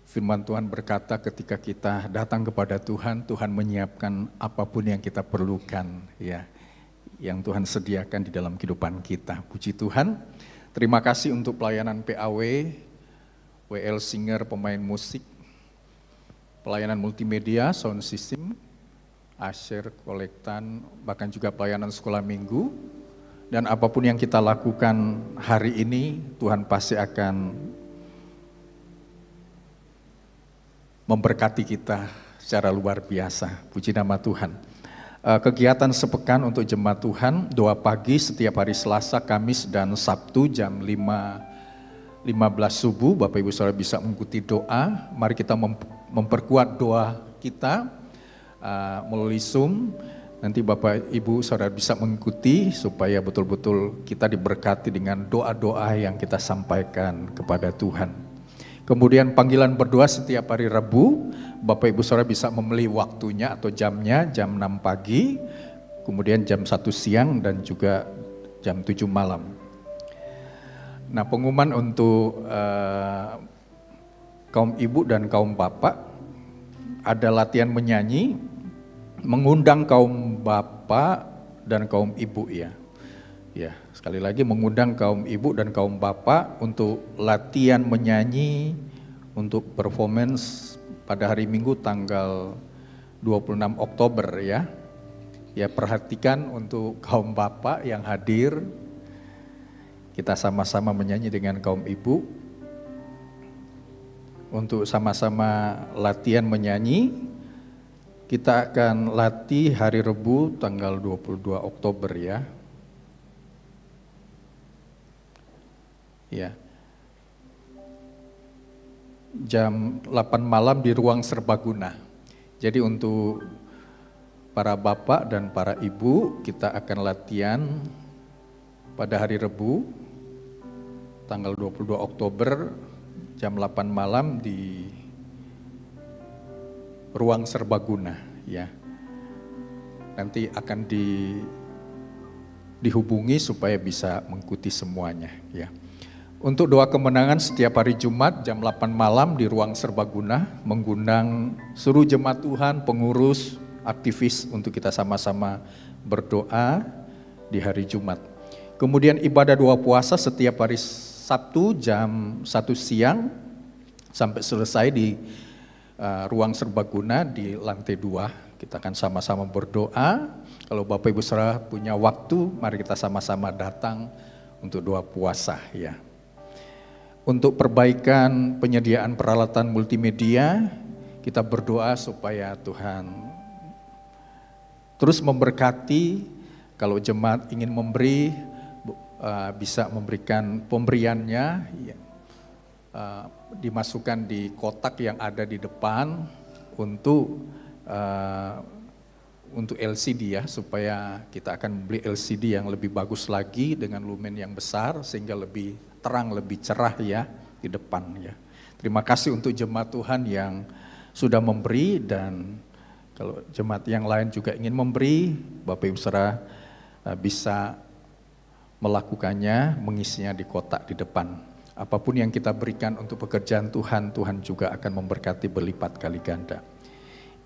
Firman Tuhan berkata ketika kita datang kepada Tuhan, Tuhan menyiapkan apapun yang kita perlukan, ya, yang Tuhan sediakan di dalam kehidupan kita. Puji Tuhan. Terima kasih untuk pelayanan PAW, WL Singer pemain musik, pelayanan multimedia, sound system, Asher, kolektan, bahkan juga pelayanan sekolah minggu. Dan apapun yang kita lakukan hari ini, Tuhan pasti akan memberkati kita secara luar biasa. Puji nama Tuhan. Kegiatan sepekan untuk jemaat Tuhan, doa pagi setiap hari Selasa, Kamis, dan Sabtu jam 5.15 subuh. Bapak Ibu Saudara bisa mengikuti doa. Mari kita memperkuat doa kita melalui Zoom. Nanti Bapak Ibu Saudara bisa mengikuti supaya betul-betul kita diberkati dengan doa-doa yang kita sampaikan kepada Tuhan. Kemudian panggilan berdoa setiap hari Rabu, Bapak Ibu Saudara bisa memilih waktunya atau jamnya, jam 6 pagi, kemudian jam 1 siang dan juga jam 7 malam. Nah, pengumuman untuk kaum ibu dan kaum bapak, ada latihan menyanyi, mengundang kaum bapak dan kaum ibu ya. Ya, sekali lagi mengundang kaum ibu dan kaum bapak untuk latihan menyanyi untuk performance pada hari Minggu tanggal 26 Oktober ya. Ya, perhatikan untuk kaum bapak yang hadir, kita sama-sama menyanyi dengan kaum ibu untuk sama-sama latihan menyanyi. Kita akan latih hari Rabu tanggal 22 Oktober ya. Ya. Jam 8 malam di ruang serbaguna. Jadi untuk para bapak dan para ibu, kita akan latihan pada hari Rabu tanggal 22 Oktober jam 8 malam di ruang serbaguna ya. Nanti akan dihubungi supaya bisa mengikuti semuanya ya. Untuk doa kemenangan setiap hari Jumat jam 8 malam di ruang serbaguna, mengundang seluruh jemaat Tuhan, pengurus, aktivis untuk kita sama-sama berdoa di hari Jumat. Kemudian ibadah doa puasa setiap hari Sabtu jam 1 siang sampai selesai di ruang serbaguna di lantai 2 Kita akan sama-sama berdoa. Kalau Bapak Ibu Saudara punya waktu, mari kita sama-sama datang untuk doa puasa ya. Untuk perbaikan penyediaan peralatan multimedia, kita berdoa supaya Tuhan terus memberkati. Kalau jemaat ingin memberi, bisa memberikan pemberiannya, dimasukkan di kotak yang ada di depan untuk LCD ya, supaya kita akan membeli LCD yang lebih bagus lagi dengan lumen yang besar sehingga lebih terang, lebih cerah ya di depan ya. Terima kasih untuk jemaat Tuhan yang sudah memberi, dan kalau jemaat yang lain juga ingin memberi, Bapak Ibu Saudara bisa melakukannya, mengisinya di kotak di depan. Apapun yang kita berikan untuk pekerjaan Tuhan, Tuhan juga akan memberkati berlipat kali ganda.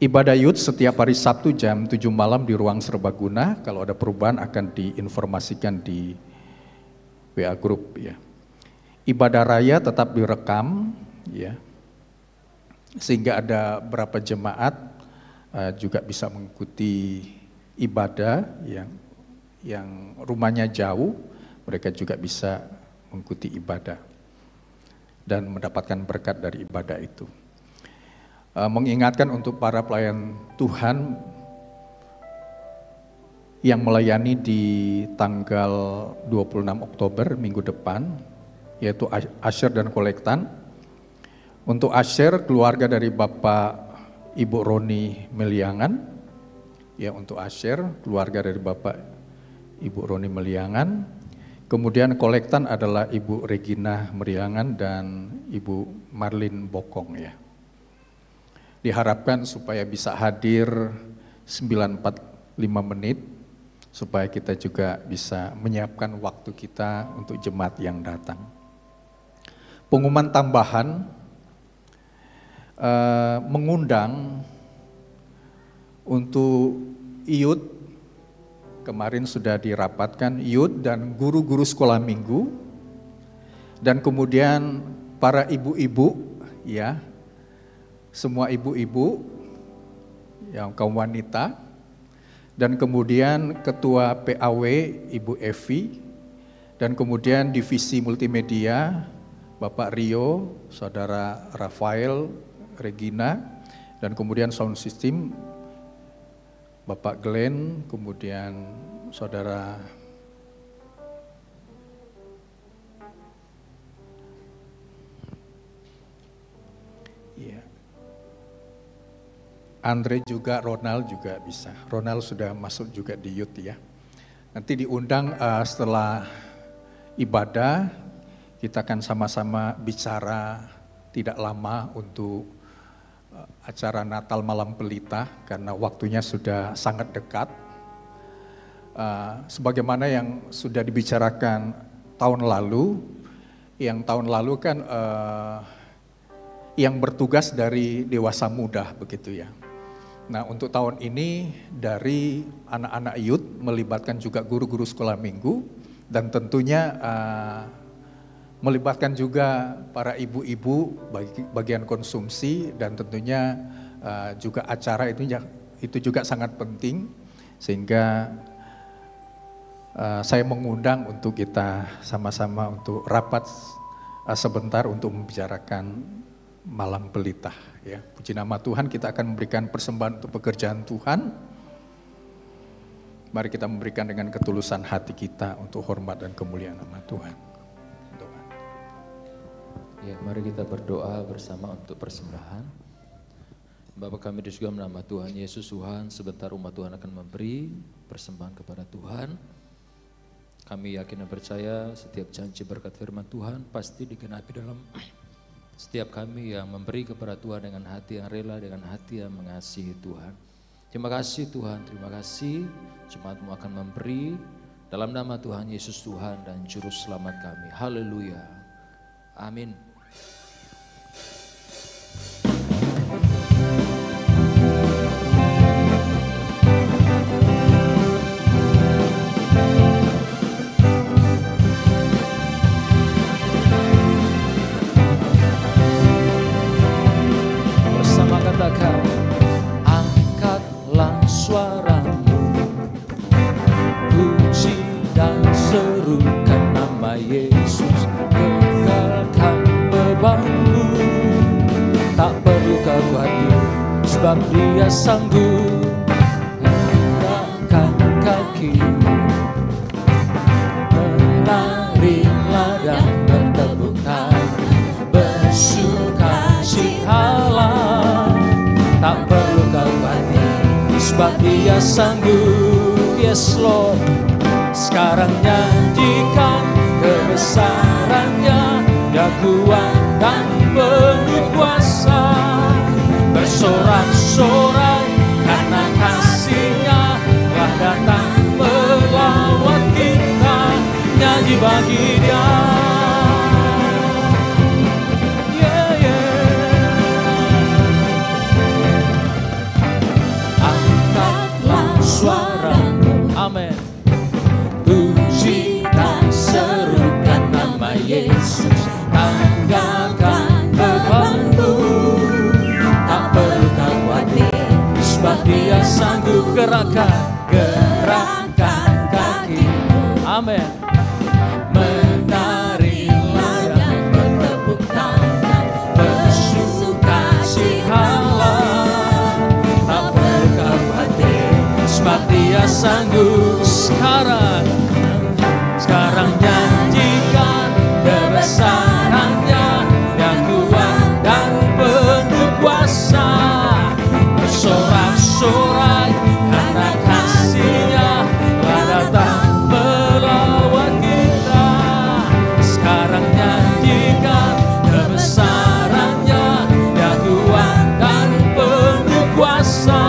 Ibadah Youth setiap hari Sabtu jam 7 malam di ruang serbaguna. Kalau ada perubahan akan diinformasikan di WA Group ya. Ibadah Raya tetap direkam ya, sehingga ada berapa jemaat juga bisa mengikuti ibadah yang rumahnya jauh, mereka juga bisa mengikuti ibadah dan mendapatkan berkat dari ibadah itu. Mengingatkan untuk para pelayan Tuhan yang melayani di tanggal 26 Oktober minggu depan, yaitu Asher dan Kolektan. Untuk Asher, keluarga dari Bapak Ibu Roni Meliangan, ya untuk Asher, keluarga dari Bapak Ibu Roni Meliangan. Kemudian Kolektan adalah Ibu Regina Meliangan dan Ibu Marlin Bokong ya. Diharapkan supaya bisa hadir 9:45 menit, supaya kita juga bisa menyiapkan waktu kita untuk jemaat yang datang. Pengumuman tambahan, mengundang untuk youth, kemarin sudah dirapatkan youth dan guru-guru sekolah minggu, dan kemudian para ibu-ibu ya, semua ibu-ibu yang kaum wanita, dan kemudian ketua PAW Ibu Evi, dan kemudian divisi multimedia Bapak Rio, Saudara Rafael, Regina, dan kemudian sound system Bapak Glenn, kemudian Saudara Andre juga, Ronald juga bisa. Ronald sudah masuk juga di youth ya. Nanti diundang setelah ibadah, kita akan sama-sama bicara tidak lama untuk acara Natal Malam Pelita, karena waktunya sudah sangat dekat. Sebagaimana yang sudah dibicarakan tahun lalu, yang tahun lalu kan yang bertugas dari dewasa muda begitu ya. Nah untuk tahun ini dari anak-anak youth melibatkan juga guru-guru sekolah minggu, dan tentunya melibatkan juga para ibu-ibu bagian konsumsi, dan tentunya juga acara itu juga sangat penting, sehingga saya mengundang untuk kita sama-sama untuk rapat sebentar untuk membicarakan malam pelita ya. Puji nama Tuhan, kita akan memberikan persembahan untuk pekerjaan Tuhan. Mari kita memberikan dengan ketulusan hati kita untuk hormat dan kemuliaan nama Tuhan. Doa. Ya, mari kita berdoa bersama untuk persembahan. Bapa kami di surga, nama Tuhan Yesus Tuhan, sebentar umat Tuhan akan memberi persembahan kepada Tuhan. Kami yakin dan percaya setiap janji berkat firman Tuhan pasti digenapi dalam setiap kami yang memberi kepada Tuhan dengan hati yang rela, dengan hati yang mengasihi Tuhan. Terima kasih Tuhan, terima kasih jemaat-Mu akan memberi dalam nama Tuhan Yesus Tuhan dan Juru Selamat kami. Haleluya. Amin. Bersama katakan, angkatlah Yesus, tinggalkan bebanku. Tak perlu kau khawatir, sebab Dia sanggup gerakkan kakimu. Menarilah dan bertepuk tangan, bersukacitalah. Tak perlu kau khawatir, sebab Dia sanggup. Yes Lord, sekarang nyanyikan kebesarannya, Dia kuat dan penuh kuasa. Bersorak-sorai karena kasih-Nya telah datang melawat kita. Nyanyi bagi Dia. Yeah, yeah. Angkatlah suaramu, amin. Puji dan serukan nama Yesus. Tanggalkan bebanmu, tak perlu kau khawatir, sebab Dia sanggup gerakkan kakimu. Amin. Menarilah dan bertepuk tangan, bersukacitalah. Tak perlu kau khawatir, sebab Dia sanggup. Sekarang nyanyikan kebesarannya, Dia kuat dan penuh kuasa. Bersorak-sorai karena kasih-Nya telah datang melawat kita. Sekarang nyanyikan kebesarannya, Dia kuat dan penuh kuasa.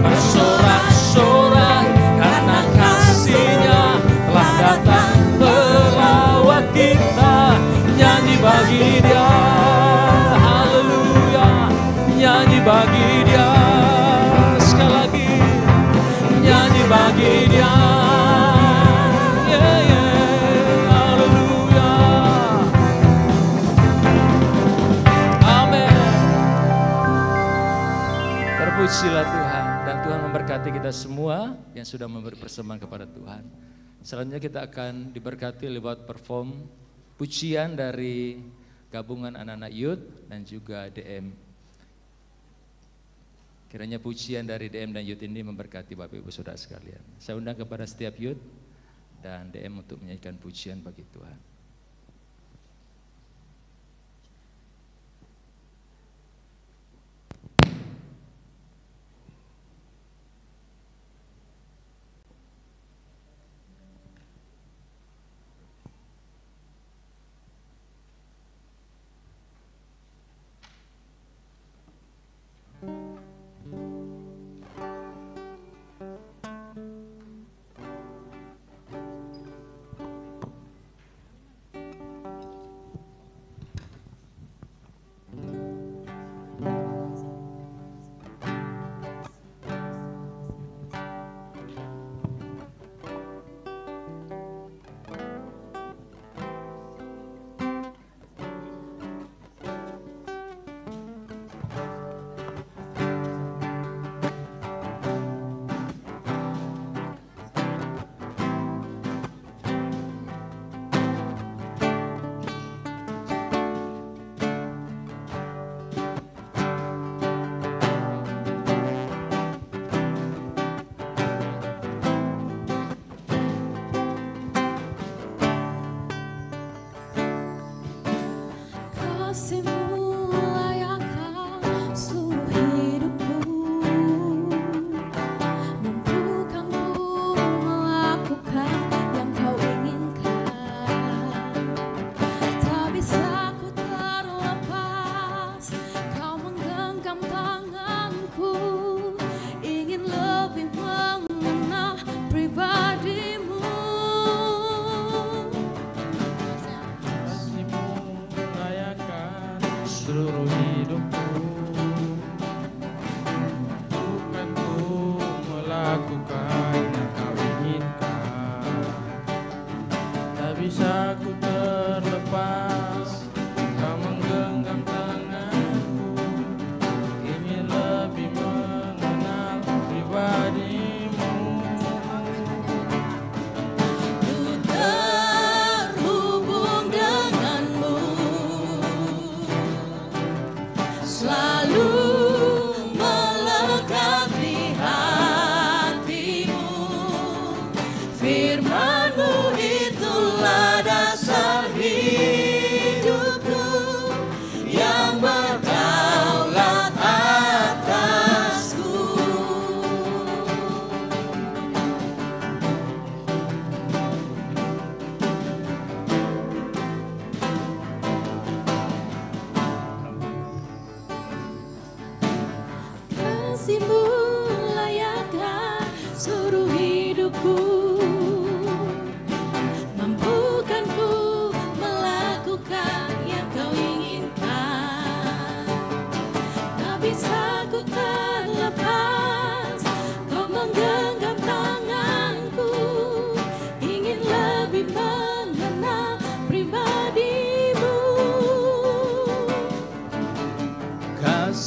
Bersorak-sorai karena kasih-Nya telah datang melawat kita. Nyanyi bagi Dia, haleluya. Nyanyi bagi Dia, sekali lagi. Nyanyi bagi Dia, yeah, yeah. Haleluya. Amin. Terpujilah Tuhan, dan Tuhan memberkati kita semua yang sudah memberi persembahan kepada Tuhan. Selanjutnya kita akan diberkati lewat perform pujian dari gabungan anak-anak youth dan juga DM. Kiranya pujian dari DM dan youth ini memberkati Bapak Ibu Saudara sekalian. Saya undang kepada setiap youth dan DM untuk menyanyikan pujian bagi Tuhan.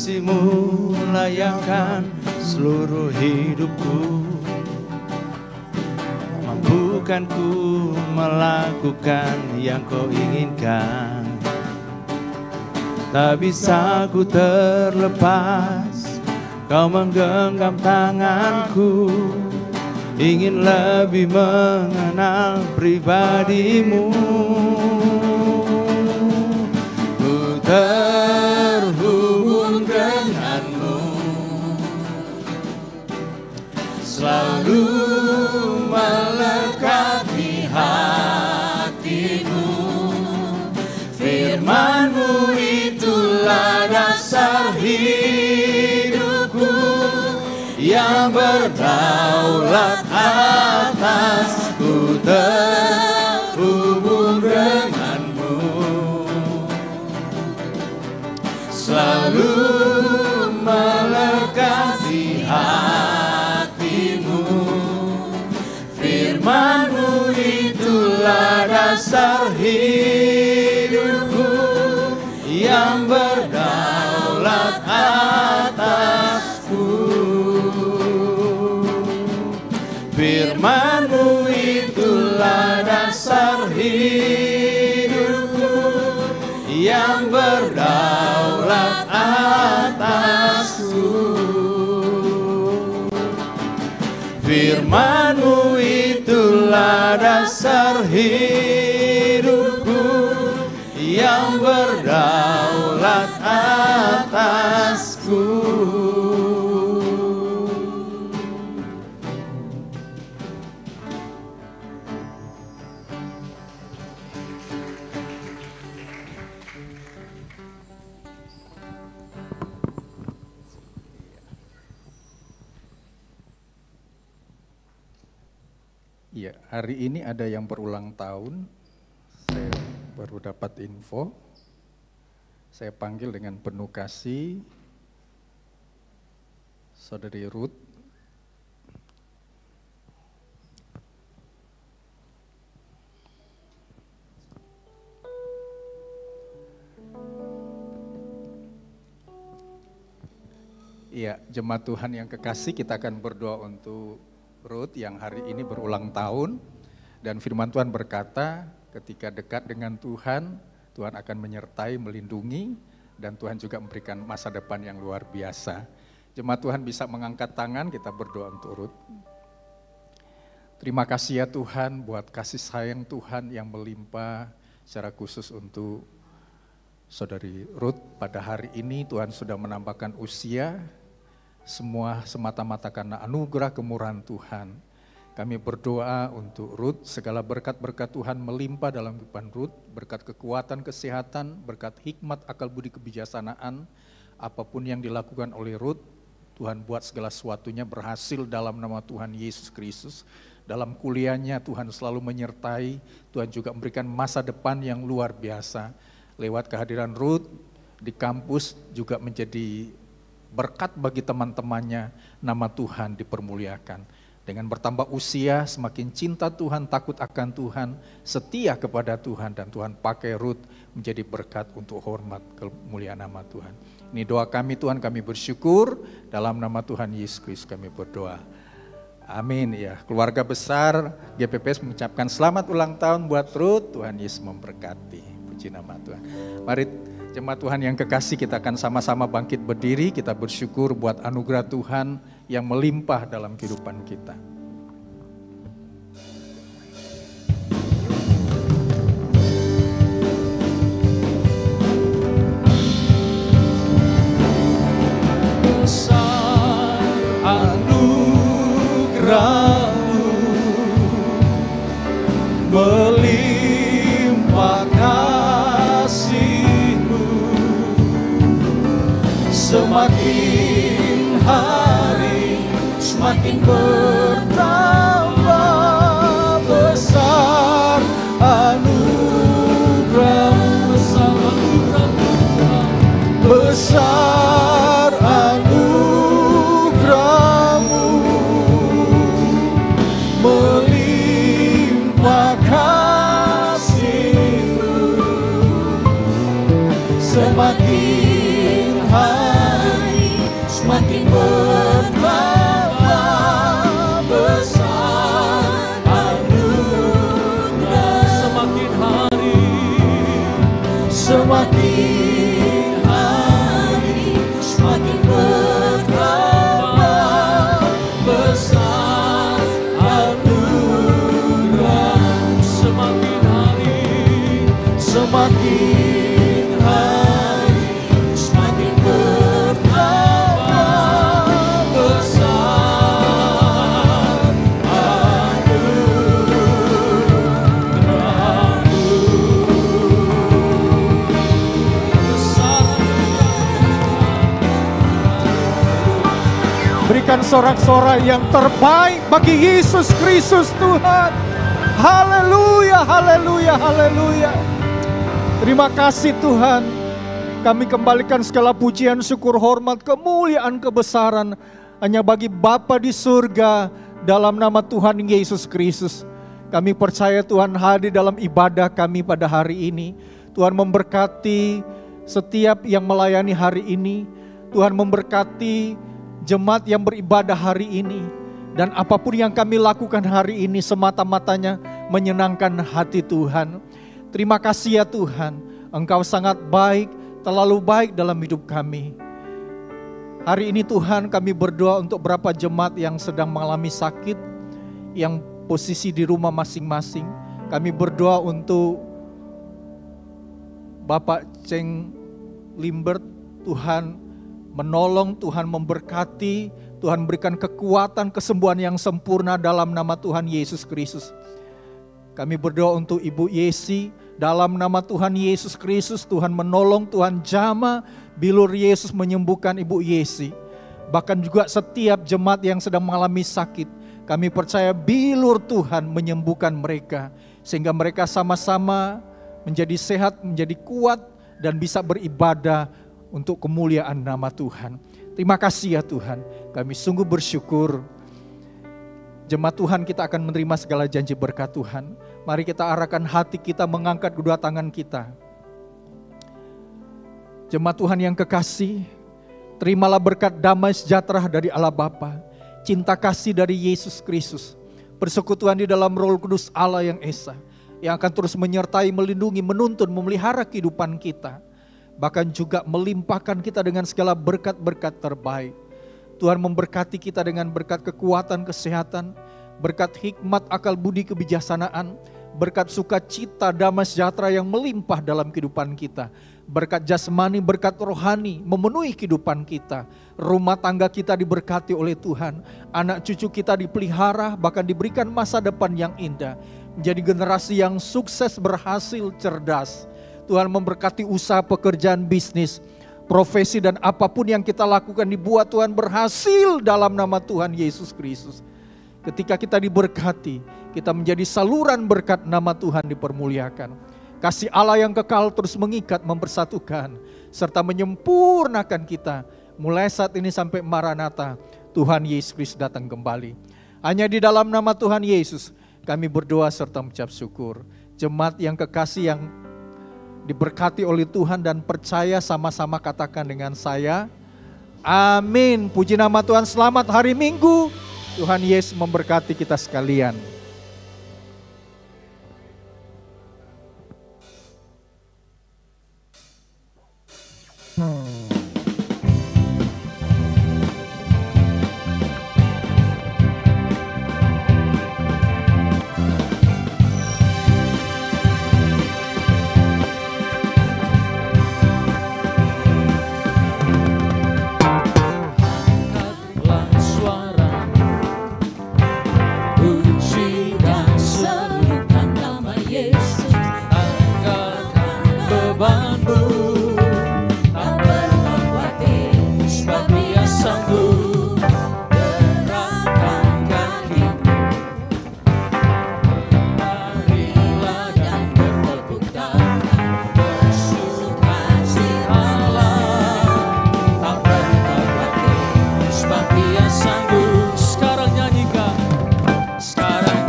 kasih-Mu layakan seluruh hidupku. Mampukan ku melakukan yang Kau inginkan. Tak bisa ku terlepas, Kau menggenggam tanganku. Ingin lebih mengenal pribadi-Mu. Ku terhubung dengan-Mu, selalu melekat di hatiku. Firman-Mu itulah dasar hidupku, yang berdaulat atasku. Terhubung dengan-Mu, selalu melekat di hatimu. Firman-Mu itulah dasar hidupku, yang berdaulat atasku. Firman-Mu itulah dasar hidupku, yang berdaulat atasku. Firman-Mu itulah dasar hidupku, yang berdaulat atasku. Iya, hari ini ada yang berulang tahun. Saya baru dapat info. Saya panggil dengan penuh kasih Saudari Ruth. Iya, jemaat Tuhan yang kekasih, kita akan berdoa untuk Ruth yang hari ini berulang tahun. Dan firman Tuhan berkata, ketika dekat dengan Tuhan, Tuhan akan menyertai, melindungi, dan Tuhan juga memberikan masa depan yang luar biasa. Jemaat Tuhan bisa mengangkat tangan, kita berdoa untuk Ruth. Terima kasih ya Tuhan buat kasih sayang Tuhan yang melimpah secara khusus untuk Saudari Ruth. Pada hari ini Tuhan sudah menambahkan usia, semua semata-mata karena anugerah kemurahan Tuhan. Kami berdoa untuk Ruth, segala berkat-berkat Tuhan melimpah dalam kehidupan Ruth, berkat kekuatan, kesehatan, berkat hikmat, akal budi, kebijaksanaan, apapun yang dilakukan oleh Ruth, Tuhan buat segala sesuatunya berhasil dalam nama Tuhan Yesus Kristus. Dalam kuliahnya Tuhan selalu menyertai, Tuhan juga memberikan masa depan yang luar biasa. Lewat kehadiran Ruth di kampus juga menjadi berkat bagi teman-temannya, nama Tuhan dipermuliakan. Dengan bertambah usia, semakin cinta Tuhan, takut akan Tuhan, setia kepada Tuhan, dan Tuhan pakai Ruth menjadi berkat untuk hormat kemuliaan nama Tuhan. Ini doa kami Tuhan, kami bersyukur, dalam nama Tuhan Yesus Kristus kami berdoa. Amin ya. Keluarga besar GPPS mengucapkan selamat ulang tahun buat Ruth, Tuhan Yesus memberkati. Puji nama Tuhan. Mari jemaat Tuhan yang kekasih, kita akan sama-sama bangkit berdiri, kita bersyukur buat anugerah Tuhan yang melimpah dalam kehidupan kita. Besar anugerah-Mu, melimpah kasih-Mu, semakin hari semakin bertambah. Besar anugerah-Mu, besar anugerah-Mu, melimpah kasih-Mu, semakin hari semakin bertambah besar anugerah. Semakin hari, Semakin hari semakin bertambah besar anugerah. semakin hari, Semakin hari semakin bertambah besar Berikan sorak-sorai yang terbaik bagi Yesus Kristus Tuhan. Haleluya, haleluya, haleluya. Terima kasih Tuhan. Kami kembalikan segala pujian, syukur, hormat, kemuliaan, kebesaran hanya bagi Bapa di surga dalam nama Tuhan Yesus Kristus. Kami percaya Tuhan hadir dalam ibadah kami pada hari ini. Tuhan memberkati setiap yang melayani hari ini. Tuhan memberkati jemaat yang beribadah hari ini. Dan apapun yang kami lakukan hari ini semata-matanya menyenangkan hati Tuhan. Terima kasih ya Tuhan, Engkau sangat baik, terlalu baik dalam hidup kami. Hari ini Tuhan kami berdoa untuk beberapa jemaat yang sedang mengalami sakit, yang posisi di rumah masing-masing. Kami berdoa untuk Bapak Cheng Limbert, Tuhan menolong, Tuhan memberkati, Tuhan berikan kekuatan, kesembuhan yang sempurna dalam nama Tuhan Yesus Kristus. Kami berdoa untuk Ibu Yesi, dalam nama Tuhan Yesus Kristus, Tuhan menolong, Tuhan jama, bilur Yesus menyembuhkan Ibu Yesi. Bahkan juga setiap jemaat yang sedang mengalami sakit, kami percaya bilur Tuhan menyembuhkan mereka. Sehingga mereka sama-sama menjadi sehat, menjadi kuat, dan bisa beribadah untuk kemuliaan nama Tuhan. Terima kasih ya Tuhan, kami sungguh bersyukur. Jemaat Tuhan, kita akan menerima segala janji berkat Tuhan. Mari kita arahkan hati kita, mengangkat kedua tangan kita. Jemaat Tuhan yang kekasih, terimalah berkat damai sejahtera dari Allah Bapa, cinta kasih dari Yesus Kristus, persekutuan di dalam Roh Kudus Allah yang Esa, yang akan terus menyertai, melindungi, menuntun, memelihara kehidupan kita. Bahkan juga melimpahkan kita dengan segala berkat-berkat terbaik. Tuhan memberkati kita dengan berkat kekuatan, kesehatan, berkat hikmat, akal budi, kebijaksanaan, berkat sukacita, damai sejahtera yang melimpah dalam kehidupan kita. Berkat jasmani, berkat rohani memenuhi kehidupan kita. Rumah tangga kita diberkati oleh Tuhan. Anak cucu kita dipelihara, bahkan diberikan masa depan yang indah. Menjadi generasi yang sukses, berhasil, cerdas. Tuhan memberkati usaha, pekerjaan, bisnis, profesi, dan apapun yang kita lakukan dibuat Tuhan berhasil dalam nama Tuhan Yesus Kristus. Ketika kita diberkati, kita menjadi saluran berkat, nama Tuhan dipermuliakan. Kasih Allah yang kekal terus mengikat, mempersatukan, serta menyempurnakan kita. Mulai saat ini sampai Maranatha, Tuhan Yesus Kristus datang kembali. Hanya di dalam nama Tuhan Yesus, kami berdoa serta mengucap syukur. Jemaat yang kekasih yang diberkati oleh Tuhan dan percaya, sama-sama katakan dengan saya, amin. Puji nama Tuhan, selamat hari Minggu. Tuhan Yesus memberkati kita sekalian. Sekarang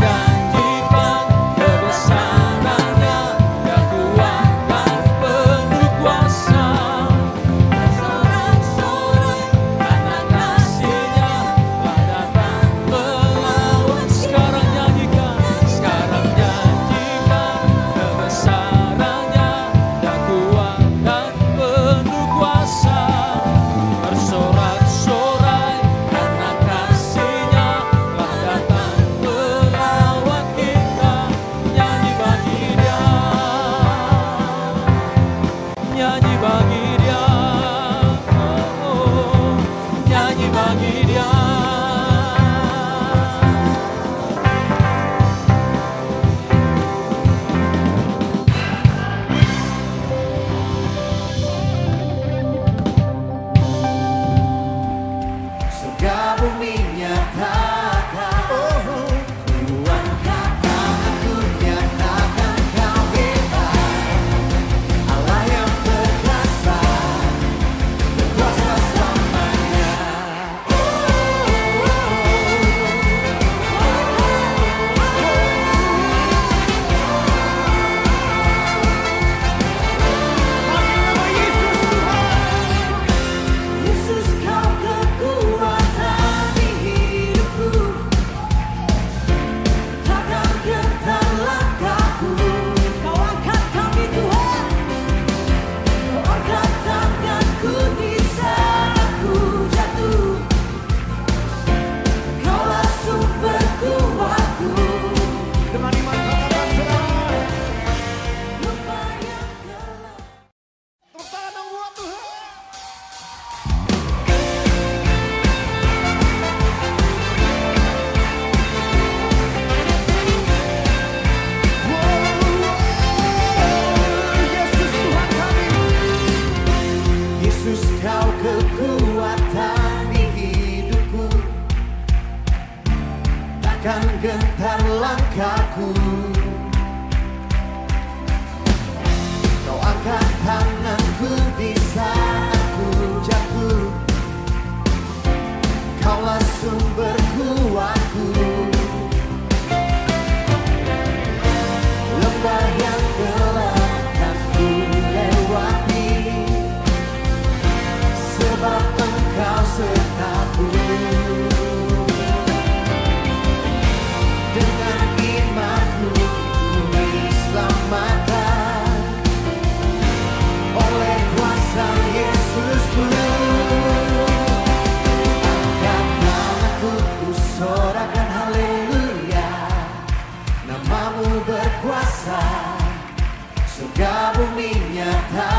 kami nyata